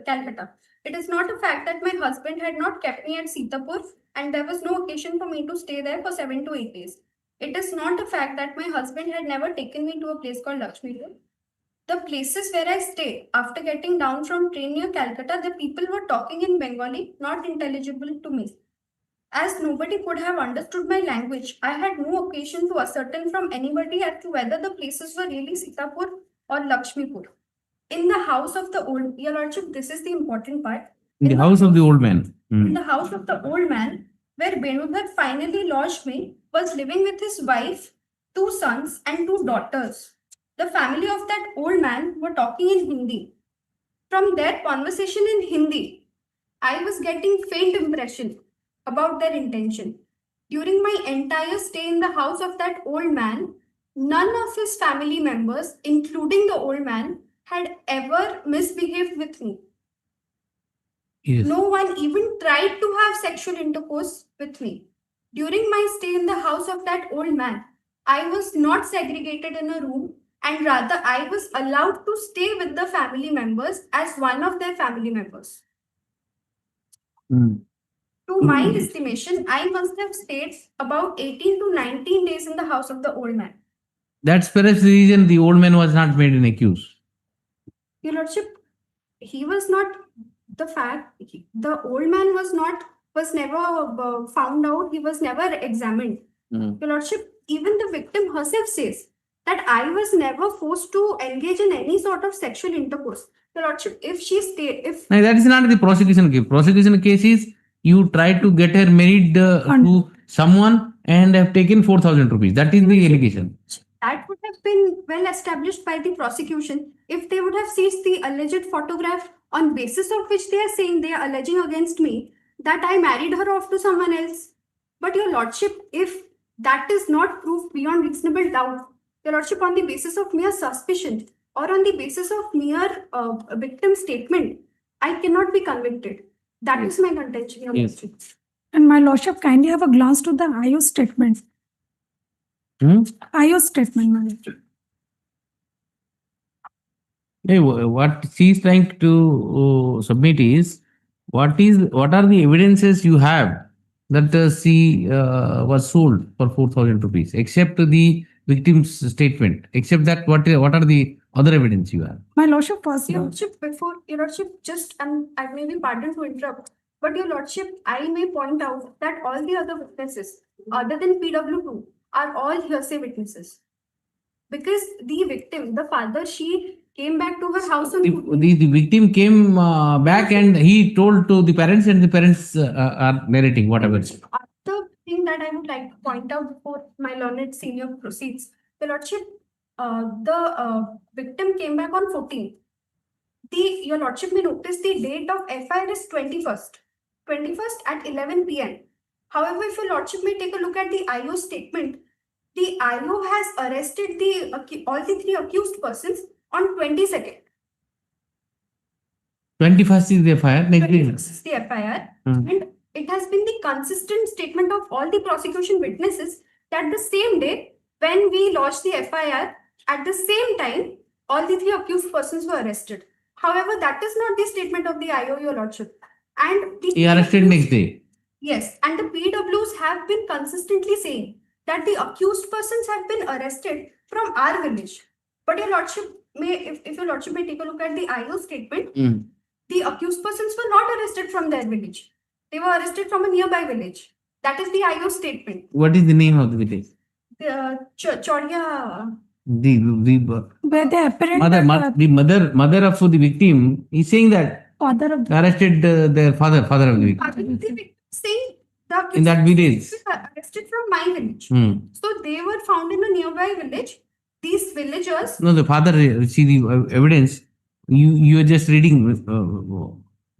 Calcutta. It is not a fact that my husband had not kept me at Sitapur and there was no occasion for me to stay there for 7 to 8 days. It is not a fact that my husband had never taken me to a place called Lakshmipur. The places where I stayed, after getting down from train near Calcutta, the people were talking in Bengali, not intelligible to me. As nobody could have understood my language, I had no occasion to ascertain from anybody as to whether the places were really Sitapur or Lakshmipur. In the house of the old, Your Lordship, this is the important part. In the house of the old man. In the house of the old man, where Benudhar finally lodged me, was living with his wife, 2 sons and 2 daughters. The family of that old man were talking in Hindi. From their conversation in Hindi, I was getting faint impression about their intention. During my entire stay in the house of that old man, none of his family members, including the old man, had ever misbehaved with me. Yes. No one even tried to have sexual intercourse with me. During my stay in the house of that old man, I was not segregated in a room, and rather I was allowed to stay with the family members as one of their family members. To my estimation, I must have stayed about 18 to 19 days in the house of the old man. That's perhaps the reason the old man was not made an accused. Your Lordship, he was not the fact, the old man was never found out, he was never examined. Your Lordship, even the victim herself says that I was never forced to engage in any sort of sexual intercourse. Your Lordship, if she stayed, No, that is not the prosecution case. Prosecution case is you tried to get her married to someone and have taken 4,000 rupees. That is the allegation. That would have been well established by the prosecution if they would have seized the alleged photograph on basis of which they are saying they are alleging against me that I married her off to someone else. But Your Lordship, if that is not proved beyond reasonable doubt, Your Lordship, on the basis of mere suspicion or on the basis of mere victim statement, I cannot be convicted. That is my contention, Your Lordship. And my Lordship, kindly have a glance to the IO statement. IO statement, my Lordship. Hey, what she is trying to submit is what are the evidences you have that she was sold for 4,000 rupees, except the victim's statement. Except that, what are the other evidence you have? My lordship, first, Your lordship, before your lordship, just I may be pardoned to interrupt, but your lordship, I may point out that all the other witnesses, other than PW2, are all hearsay witnesses. Because the victim, the father, she came back to her house on The victim came back and he told to the parents, and the parents are narrating whatever. The thing that I would like to point out before my learned senior proceeds, your lordship, the victim came back on 14th. Your lordship may notice the date of FIR is 21st at 11 p.m. However, if your lordship may take a look at the IO statement, the IO has arrested all the three accused persons on 22nd. 21st is the FIR. Next day. 21st is the FIR. And it has been the consistent statement of all the prosecution witnesses that the same day when we lodged the FIR, at the same time, all the three accused persons were arrested. However, that is not the statement of the IO, your lordship. And He arrested next day. Yes, and the PWs have been consistently saying that the accused persons have been arrested from our village. But your lordship may, if your lordship may take a look at the IO statement, the accused persons were not arrested from their village. They were arrested from a nearby village. That is the IO statement. What is the name of the village? Chodia. where the apparent mother of the victim is saying that father of arrested their father of the victim. Saying In that village. arrested from my village. So they were found in a nearby village. These villagers. No, the father, see the evidence. You are just reading.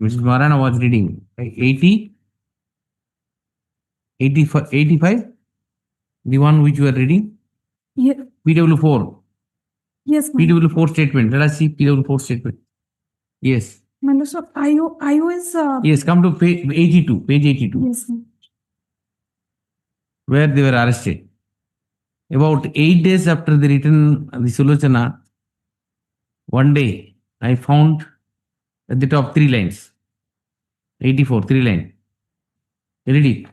Mrs. Marana was reading 80, 85. The one which you are reading. Yeah. PW4. Yes, PW4 statement. Let us see PW4 statement. Yes. So IO is. Yes, come to page 82. Page 82. Yes, ma'am. Where they were arrested. About 8 days after the return of the Sulochana, one day I found at the top 3 lines. 84, 3 line. Read it.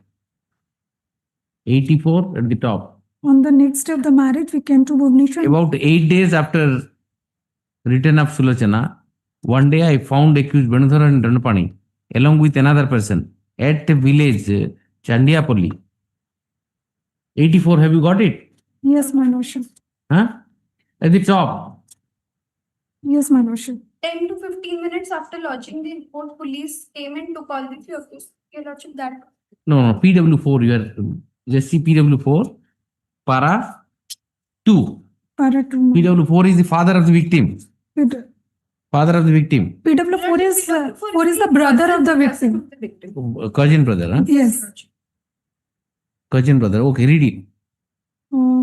84 at the top. On the next day of the marriage, we came to Bhubaneswar. About 8 days after return of Sulochana, one day I found accused Benudhara and Dandapani along with another person at a village Chandiapalli. 84, have you got it? Yes, my lordship. Huh? At the top. Yes, my lordship. 10 to 15 minutes after lodging the report, police came in to call the few accused. Your lordship, that. No, PW4, you are just see PW4, para 2. Para 2. PW4 is the father of the victim. Father of the victim. PW4 is the brother of the victim. Cousin brother, huh? Yes. Cousin brother. Okay, read it.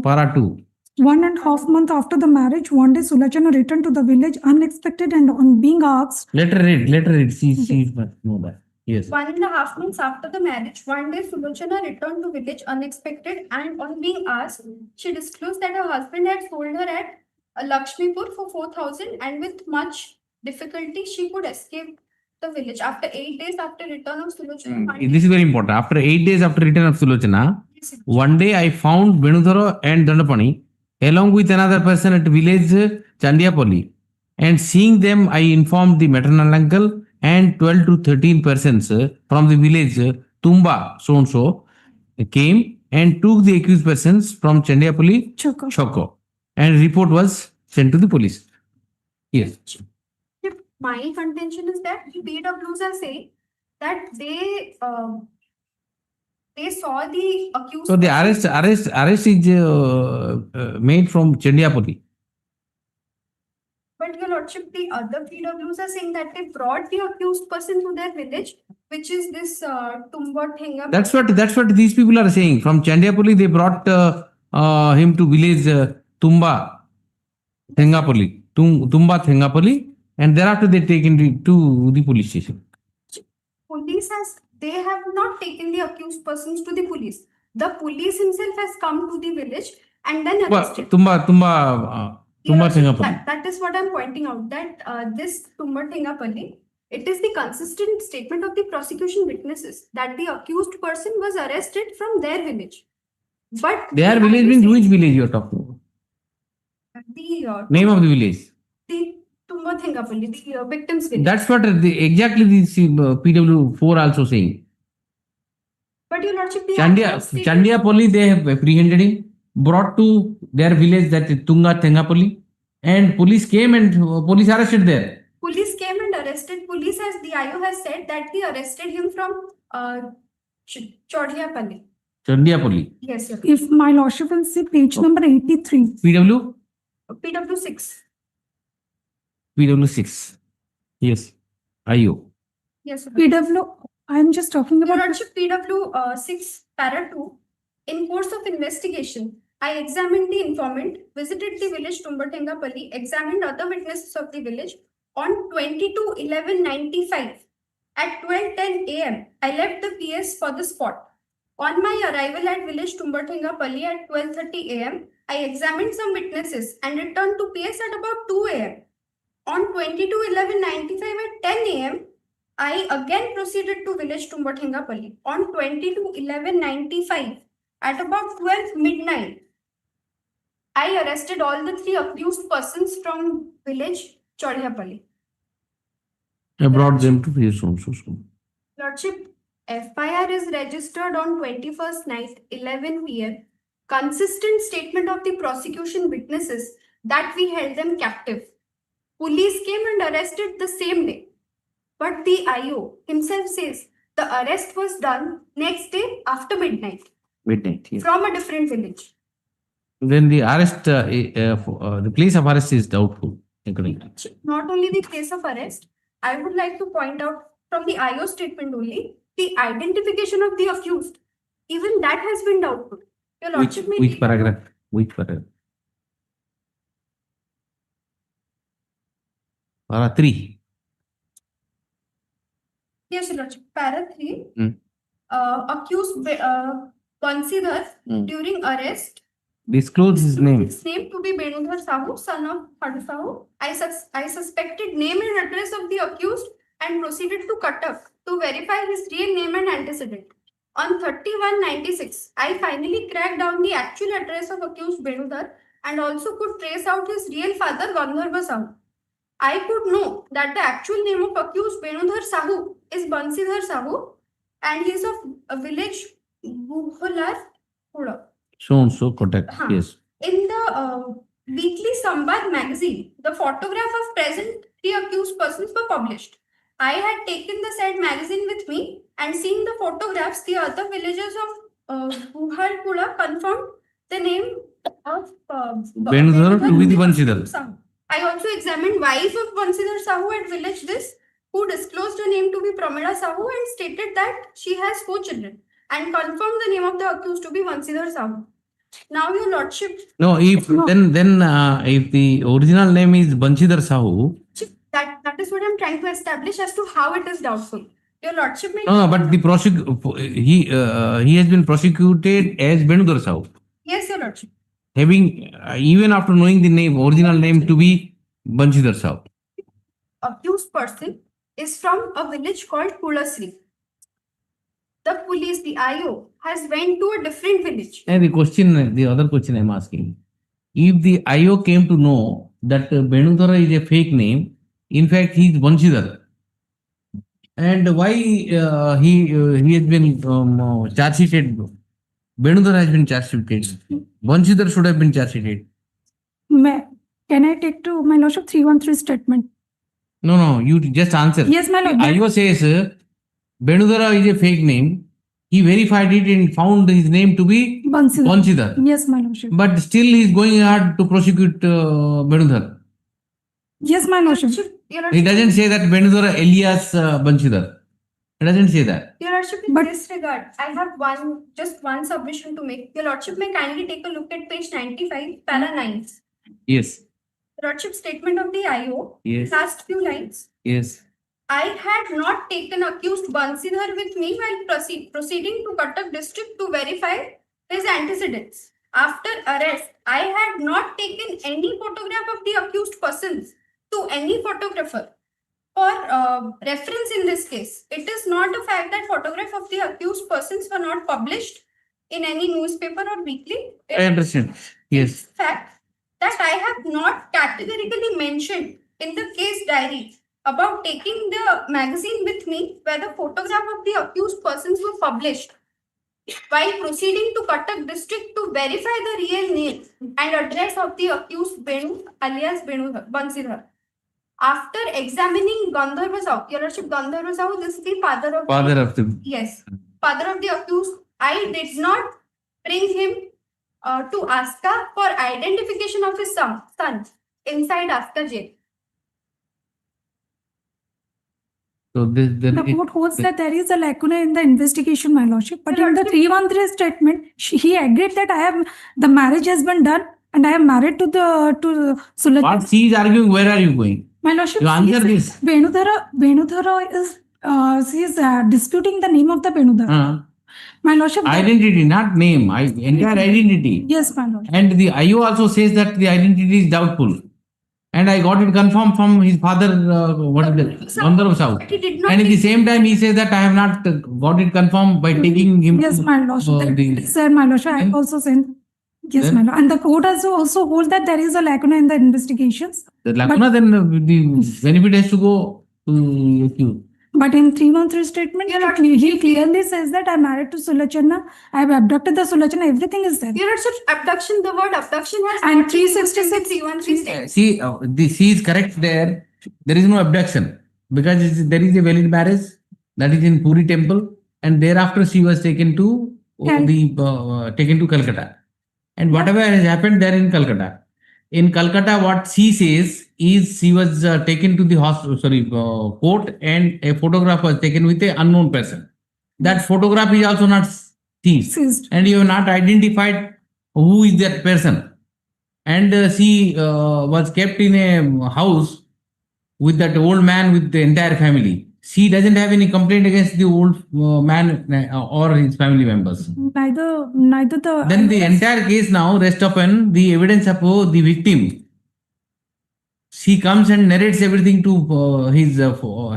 Para 2. 1.5 months after the marriage, one day Sulochana returned to the village unexpected, and on being asked. Let her read. See, know that. Yes. 1.5 months after the marriage, one day Sulochana returned to village unexpected, and on being asked, she disclosed that her husband had sold her at Lakshmipur for 4,000, and with much difficulty she could escape the village. After 8 days after return of Sulochana. This is very important. After 8 days after return of Sulochana, one day I found Benudhara and Dandapani along with another person at village Chandiapalli, and seeing them I informed the maternal uncle and 12 to 13 persons from the village Tumba so came and took the accused persons from Chandiapalli Choko, and report was sent to the police. Yes. My contention is that the PWs are saying that they saw the accused. So the arrest is made from Chandiapalli. But your lordship, the other PWs are saying that they brought the accused person to their village, which is this Tumba Thenga. That's what these people are saying. From Chandiapalli, they brought him to village Tumba Thengapalli, and thereafter they taken to the police station. Police they have not taken the accused persons to the police. The police himself has come to the village and then arrested. Tumba Tumba Thengapalli. That is what I'm pointing out, that this Tumba Thengapalli, it is the consistent statement of the prosecution witnesses that the accused person was arrested from their village. But Their village means which village you are talking about? the Name of the village. the Tumba Thengapalli, the victim's village. That's what exactly the PW4 also saying. But your lordship, the Chandiapalli, they have apprehended him, brought to their village, that is Tunga Thengapalli, and police came and police arrested there. Police came and arrested. Police, as the IO has said, that they arrested him from Chodhiapalli. Chandiapalli. Yes, sir. If my lordship will see page number 83. PW? PW6. PW6. Yes. IO. Yes, sir. PW, I am just talking Your about. lordship, PW6, para 2. In course of investigation, I examined the informant, visited the village Tumba-Thengapalli, examined other witnesses of the village. On 22/11/95 at 12:10 a.m., I left the PS for the spot. On my arrival at village Tumba-Thengapalli at 12:30 a.m., I examined some witnesses and returned to PS at about 2 a.m. On 22/11/95 at 10 a.m., I again proceeded to village Tumba-Thengapalli. On 22/11/95 at about 12 midnight, I arrested all the 3 accused persons from village Chodhiapalli. I brought them to PS soon. Lordship, FIR is registered on 21st night, 11 p.m. Consistent statement of the prosecution witnesses that we held them captive. Police came and arrested the same day. But the IO himself says the arrest was done next day after midnight. Midnight, yes. From a different village. Then the arrest, the place of arrest is doubtful. Not only the place of arrest, I would like to point out from the IO statement only, the identification of the accused, even that has been doubtful. Your lordship may Which paragraph? Which paragraph? Para 3. Yes, your lordship. Para 3. Accused Bansidhar during arrest. Disclose his name. His name to be Benudhar Sahu, son of Hadu Sahu. I suspected name and address of the accused and proceeded to Cuttack to verify his real name and antecedent. On 31/96, I finally cracked down the actual address of accused Benudhar and also could trace out his real father, Gandharva Sahu. I could know that the actual name of accused Benudhar Sahu is Bansidhar Sahu and he is of a village Bughalar Pura. So contact. Yes. In the weekly Samvad magazine, the photograph of present 3 accused persons were published. I had taken the said magazine with me and seeing the photographs, the other villagers of Buharpura confirmed the name of Benudhar to be the Bansidhar. Sahu. I also examined wife of Bansidhar Sahu at village this, who disclosed her name to be Pramila Sahu and stated that she has 4 children and confirmed the name of the accused to be Bansidhar Sahu. Now, your lordship. No, if then if the original name is Bansidhar Sahu. That is what I'm trying to establish as to how it is doubtful. Your lordship may. No, but the he has been prosecuted as Benudhar Sahu. Yes, your lordship. Having even after knowing the name, original name to be Bansidhar Sahu. Accused person is from a village called Kulasri. The police, the IO, has went to a different village. And the other question I'm asking, if the IO came to know that Benudhara is a fake name, in fact he is Bansidhar, and why he has been charge sheeted? Benudhara has been charge sheeted. Bansidhar should have been charge sheeted. Can I take to my lordship 313 statement? No, you just answer. Yes, my lord. IO says Benudhara is a fake name. He verified it and found his name to be Bansidhar. Yes, my lordship. But still he is going hard to prosecute Benudhar. Yes, my lordship. He doesn't say that Benudhar alias Bansidhar. He doesn't say that. Your lordship, in this regard, I have just one submission to make. Your lordship may kindly take a look at page 95, para 9. Yes. Lordship statement of the IO. Yes. Last few lines. Yes. I had not taken accused Bansidhar with me while proceeding to Cuttack district to verify his antecedents. After arrest, I had not taken any photograph of the accused persons to any photographer. For reference in this case, it is not a fact that photograph of the accused persons were not published in any newspaper or weekly. I understand. Yes. Fact that I have not categorically mentioned in the case diary about taking the magazine with me where the photograph of the accused persons were published. While proceeding to Cuttack district to verify the real name and address of the accused Benu alias Bansidhar. After examining Gandharva Sahu, Your Lordship, Gandharva Sahu, this is the father of the. Yes, father of the accused. I did not bring him to Aska for identification of his son inside Aska jail. So the court holds that there is a lacuna in the investigation, my lordship. But in the 313 statement, he agreed that the marriage has been done and I am married to Sulachana. What she is arguing, where are you going? My lordship, you answer this. Venudhara is she is disputing the name of the Venudhara. My lordship. Identity, not name. Entire identity. Yes, my lordship. And the IO also says that the identity is doubtful. And I got it confirmed from his father, Gandharva Sahu. And at the same time, he says that I have not got it confirmed by taking him. Yes, my lordship. Sir, my lordship, I have also sent. Yes, my lord. And the court also holds that there is a lacuna in the investigations. The lacuna, then the benefit has to go to accused. But in 313 statement, he clearly says that I am married to Sulachana. I have abducted the Sulachana. Everything is there. Your Lordship, abduction, the word abduction has and 366 313 See, she is correct there. There is no abduction because there is a valid marriage that is in Puri temple, and thereafter she was taken to Calcutta. And whatever has happened there in Calcutta. In Calcutta, what she says is she was taken to the court, and a photograph was taken with an unknown person. That photograph is also not seized, and you have not identified who is that person. And she was kept in a house with that old man with the entire family. She doesn't have any complaint against the old man or his family members. Neither the. Then the entire case now rests upon the evidence of the victim. She comes and narrates everything to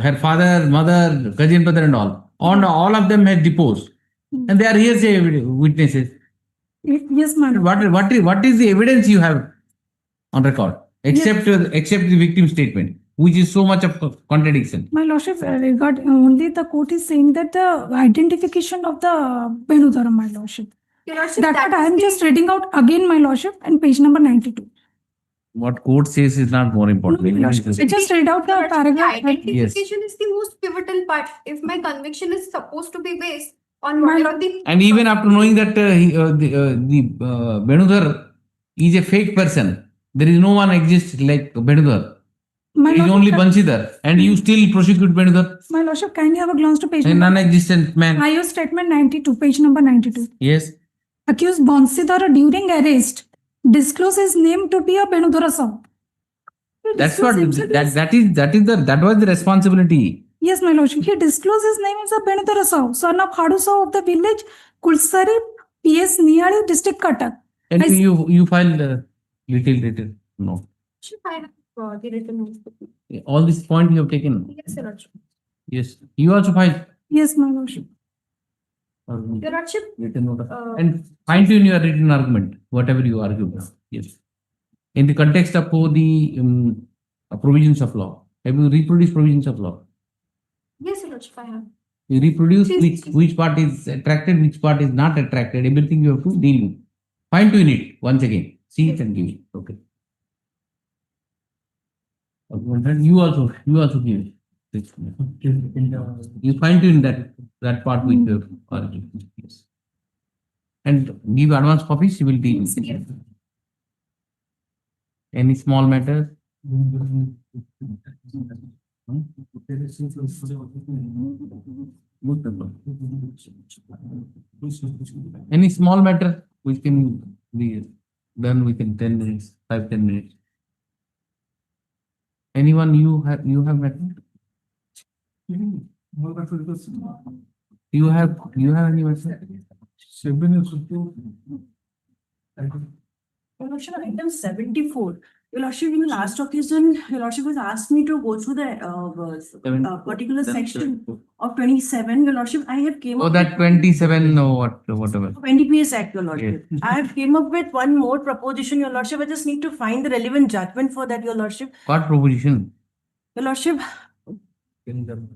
her father, mother, cousin, brother, and all. All of them have deposed, and they are hearsay witnesses. Yes, ma'am. What is the evidence you have on record, except the victim's statement, which is so much of contradiction? My lordship, only the court is saying that the identification of the Venudhara, my lordship. That's what I am just reading out again, my lordship, and page number 92. What court says is not more important. I just read out the paragraph. Identification is the most pivotal part. If my conviction is supposed to be based on whatever the. And even after knowing that the Venudhar is a fake person, there is no one exists like Venudhar. It is only Bansidhar, and you still prosecute Venudhar. My lordship, kindly have a glance to page a non-existent man. IO statement 92, page number 92. Yes. Accused Bansidhar during arrest disclose his name to be a Venudhara Sahu. That's what that was the responsibility. Yes, my lordship. He disclosed his name as a Venudhara Sahu, son of Hadu Sahu of the village Kulsari, PS Niyali, district Cuttack. And you filed little no. The written All these points you have taken. Yes, Your Lordship. Yes, you also filed. Yes, my lordship. Your Lordship. And fine tune your written argument, whatever you argue. Yes. In the context of the provisions of law, have you reproduced provisions of law? Yes, Your Lordship, I have. You reproduce which part is attracted, which part is not attracted. Everything you have to deal with. Fine tune it once again. See it and give it. Okay. And you also give it. You fine tune that part which you have argued. Yes. And give advance copies, you will deal with it. Any small matter? Any small matter which can be done within 10 minutes, 5-10 minutes. Anyone you have met? You have any matter? Your Lordship, item 74. Your Lordship, in the last occasion, Your Lordship has asked me to go through the particular section of 27. Your Lordship, I have came Oh, up that 27 or whatever. of NDPS Act, Your Lordship. I have came up with one more proposition, Your Lordship. I just need to find the relevant judgment for that, Your Lordship. What proposition? Your Lordship, 10 gram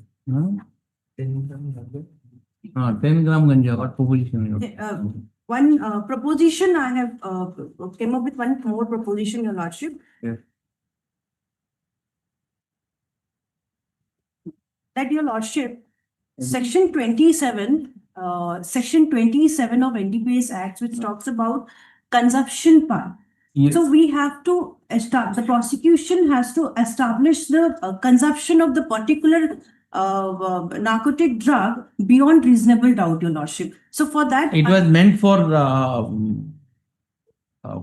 ganja. What proposition? one proposition I have came up with one more proposition, Your Lordship. Yeah. That, Your Lordship, section 27 of NDPS Act, which talks about consumption part. Yes. So we have to establish, the prosecution has to establish the consumption of the particular narcotic drug beyond reasonable doubt, Your Lordship. So for that, It was meant for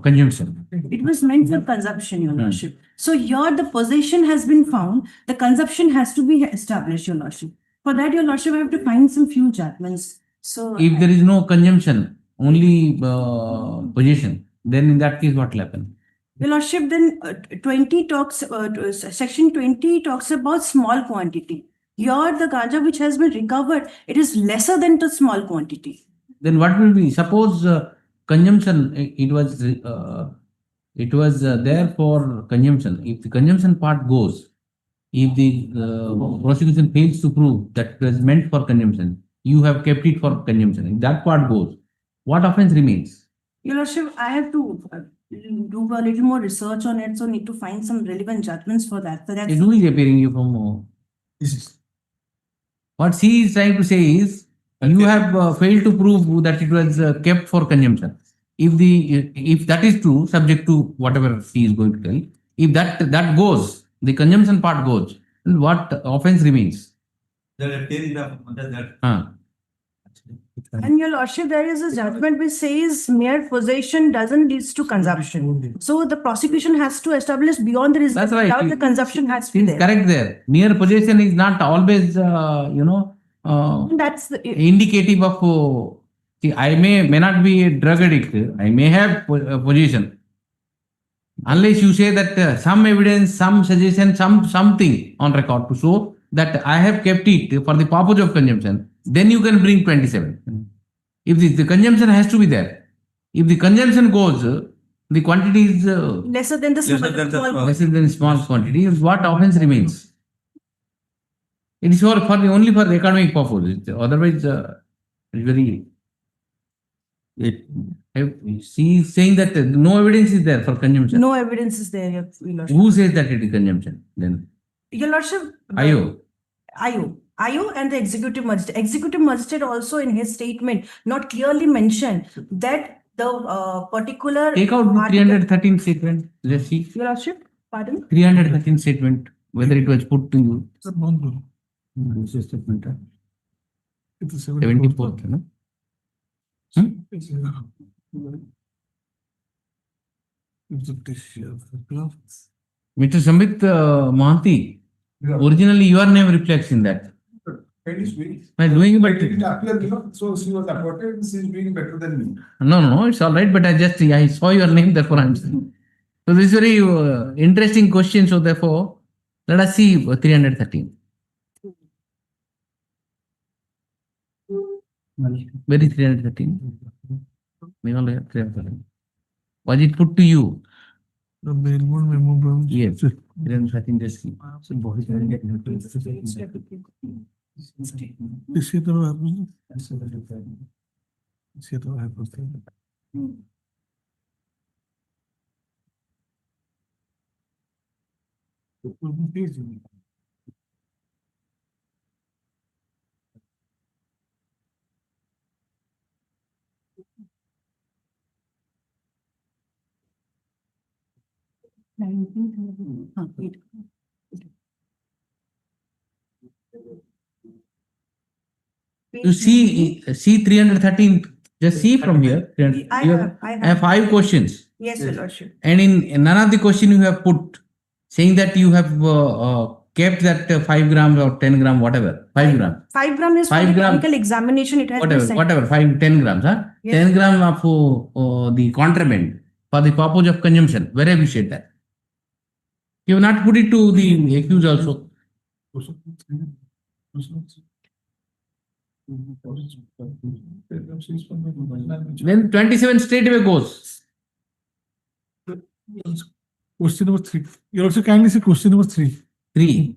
consumption. it was meant for consumption, Your Lordship. So here the possession has been found, the consumption has to be established, Your Lordship. For that, Your Lordship, I have to find some few judgments. So If there is no consumption, only possession, then in that case, what will happen? Your Lordship, then 20 talks, section 20 talks about small quantity. Here, the ganja which has been recovered, it is lesser than the small quantity. Then what will be? Suppose consumption, it was there for consumption. If the consumption part goes, if the prosecution fails to prove that it was meant for consumption, you have kept it for consumption. If that part goes, what offense remains? Your Lordship, I have to do a little more research on it, so need to find some relevant judgments for that. So that's Who is appearing you from? What she is trying to say is, you have failed to prove that it was kept for consumption. If that is true, subject to whatever she is going to tell, if that goes, the consumption part goes, then what offense remains? And Your Lordship, there is a judgment which says mere possession doesn't lead to consumption. So the prosecution has to establish beyond the reasonable That's right. doubt the consumption has to be It's there. correct there. Mere possession is not always, That's the indicative of. See, I may not be a drug addict. I may have possession. Unless you say that some evidence, some suggestion, something on record to show that I have kept it for the purpose of consumption, then you can bring 27. If the consumption has to be there. If the consumption goes, the quantity is lesser than the small quantity, what offense remains? It is only for the academic purpose. Otherwise, it's very. She is saying that no evidence is there for consumption. No evidence is there, Your Lordship. Who says that it is consumption then? Your Lordship, Ayo. and the executive magistrate. Executive magistrate also in his statement not clearly mentioned that the particular Take out the 313 statement. Let's see. Your Lordship, pardon? 313 statement, whether it was put to you. It's a Statement. 74. 74th, no? Mr. Sambit Mohanty, originally your name reflects in that. By doing but So she was appointed, she is doing better than me. no, it's all right, but I saw your name, therefore I'm saying. So this is very interesting question, so therefore, let us see 313. Where is 313? Was it put to you? The Melbourne memorandum. Yes. 313 just see. इसके तरह आपने इसके तरह है You see 313, just see from here. I have 5 questions. Yes, Your Lordship. And in none of the question you have put, saying that you have kept that 5 grams or 10 gram, whatever, 5 gram, 5 gram is 5 for the gram, clinical examination. It has been whatever, sent. whatever, 5, 10 grams, huh? Yes. 10 gram of the contraband for the purpose of consumption. Where have you said that? You have not put it to the accused also. Then 27 straight away goes. Question number 3. You also kindly see question number 3. 3.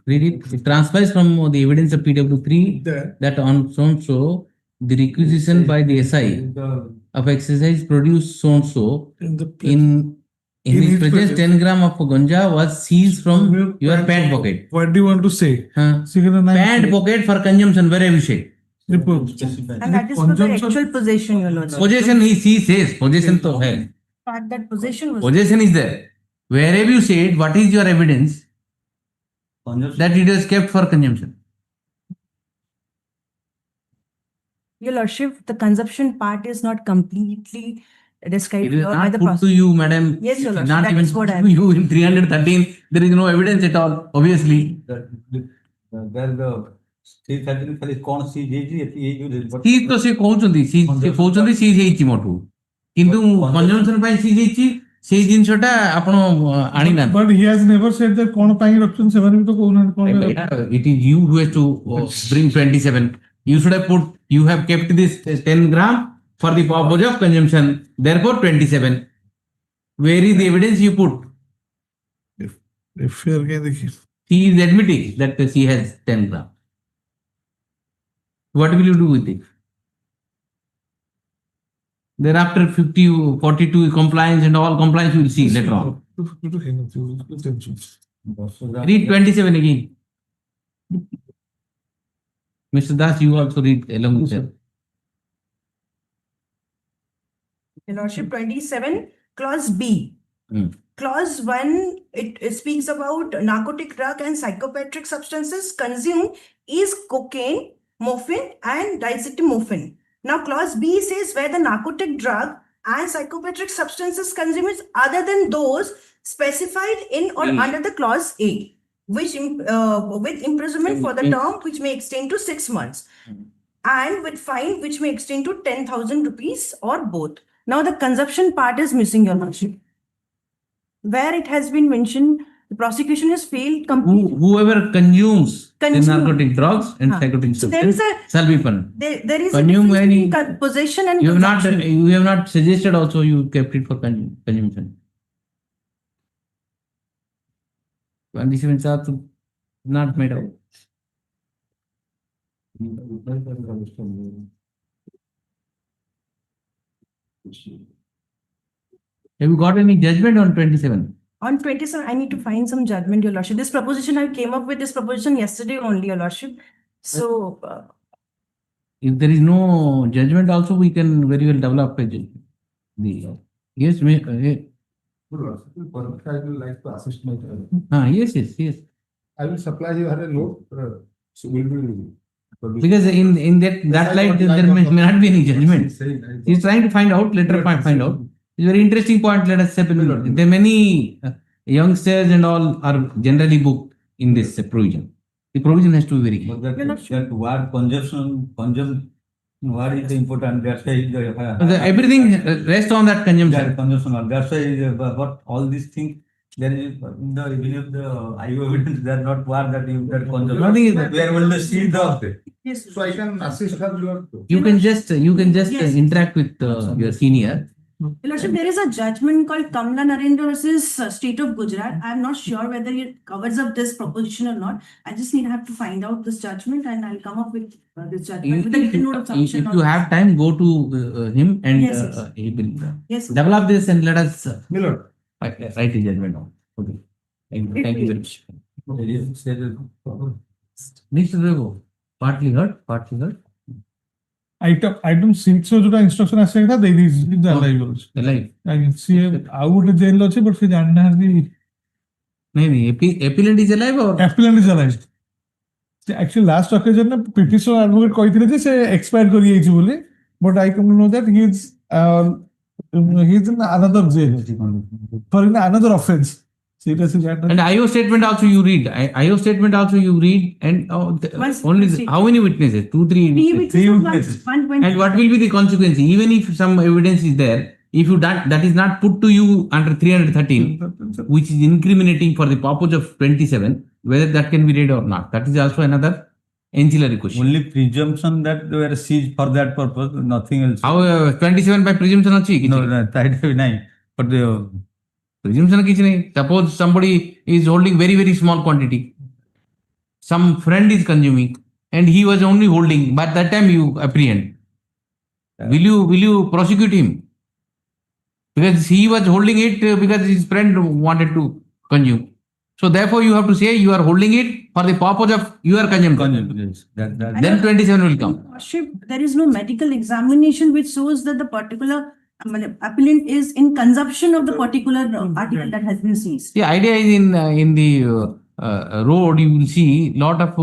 Read it. It transpires from the evidence of PW3 that on so and so the requisition by the SI of exercise produced so and so in his presence 10 gram of ganja was seized from your pant pocket. What do you want to say? Pant pocket for consumption. Where have you said? And that is for the actual possession, your lordship. Possession he says. Possession to hai. But that possession was. Possession is there. Where have you said? What is your evidence that it is kept for consumption? Your lordship, the consumption part is not completely described It is by not the put to prosecutor. you, madam. Yes, your lordship. Not That even is what put I to you in 313. There is no evidence at all. Obviously. Steve Fadrin ଖାଲି କଣ seize ହେଇଛି ଏତିକି ହେଇଛି seize ତ ସେ କହୁଛନ୍ତି seize ହେଇଛି ମୋଠୁ କିନ୍ତୁ କନଜମ୍ପସନ ପାଇଁ ସିଜ୍ ହେଇଛି ସେଇ ଜିନିଷଟା ଆପଣ ଆଣିନାହାନ୍ତି. But he has never said that କଣ ପାଇଁ ରଖୁଛନ୍ତି ସେମାନେ ବି ତ କହୁନାହାନ୍ତି କଣ. It is you who has to bring 27. You should have put, you have kept this 10 gram for the purpose of consumption. Therefore 27. Where is the evidence you put? She is admitting that she has 10 gram. What will you do with it? Thereafter 50, 42 compliance and all compliance you will see later on. Read 27 again. Mr. Das, you also read along with them. Your lordship, 27, clause B. Clause 1, it speaks about narcotic drug and psychopathic substances consumed is cocaine, morphine and diacetaminophen. Now clause B says where the narcotic drug and psychopathic substances consumed is other than those specified in or under the clause A, which with imprisonment for the term which may extend to 6 months and with fine which may extend to 10,000 rupees or both. Now the consumption part is missing, your lordship. Where it has been mentioned, the prosecution has failed completely. Whoever consumes the narcotic drugs and psychotic substances shall be punished. There is a difference between possession and consumption. You have not suggested also you kept it for consumption. 27 are not made out. Have you got any judgment on 27? On 27, I need to find some judgment, your lordship. This proposition, I came up with this proposition yesterday only, your lordship. So, if there is no judgment also, we can very well develop a judgment. Yes, I will like to assist my yes. I will supply you a note. So we will. Because in that light, there may not be any judgment. He's trying to find out, later find out. It's a very interesting point. Let us say there are many youngsters and all are generally booked in this provision. The provision has to be very clear. That word consumption, what is the important? That's why everything rests on that consumption. That's why but all these things there is in the even of the IO evidence they are not what that you that consumption. Nothing is we are able to see the. Yes. So I can assist her. You can just interact with your senior. Your lordship, there is a judgment called Kamla Narendra versus State of Gujarat. I'm not sure whether it covers up this proposition or not. I just have to find out this judgment and I'll come up with this judgment. With a written note of submission If you have time, go to him and he will develop this and let us write a judgment down. Okay. Thank you very much. Mr. Rego, partly heard. Item 6 जोटा instruction आसे था दे दी लाइव I can see out jail अछि but से जानना है नहीं एपिलेंट इज अलाइव और appellant is alive actually last occasion ना पिटिशन एडवोकेट कहिथिले जे से एक्सपायर करि आइछि बोली but I can know that he is in another jail for in another offence Seriously, And IO statement also you read. IO statement also you read, and how many witnesses? 2, 3 witnesses. Three witnesses. 120. And what will be the consequence? Even if some evidence is there, if you that is not put to you under 313, which is incriminating for the purpose of 27, whether that can be read or not, that is also another ancillary question. Only presumption that they were seized for that purpose, nothing else. How 27 by presumption achi? No, that nine. But the presumption kichhi nahi. Suppose somebody is holding very, very small quantity. Some friend is consuming and he was only holding, but that time you apprehend. Will you prosecute him? Because he was holding it because his friend wanted to consume. So therefore you have to say you are holding it for the purpose of your consumption. Then 27 will come. Lordship, there is no medical examination which shows that the particular appellant is in consumption of the particular article that has been seized. The idea is in the road you will see lot of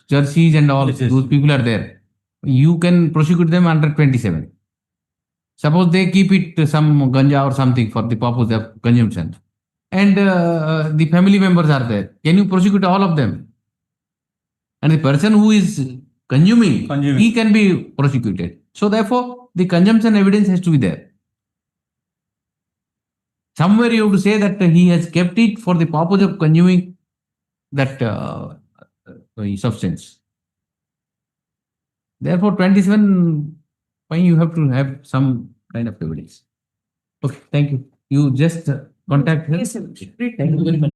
jerseys and all those people are there. You can prosecute them under 27. Suppose they keep it some ganja or something for the purpose of consumption. And the family members are there. Can you prosecute all of them? And the person who is consuming, he can be prosecuted. So therefore, the consumption evidence has to be there. Somewhere you have to say that he has kept it for the purpose of consuming that substance. Therefore, 27, you have to have some kind of evidence. Okay, thank you. You just contact her. Yes, sir. Thank you very much.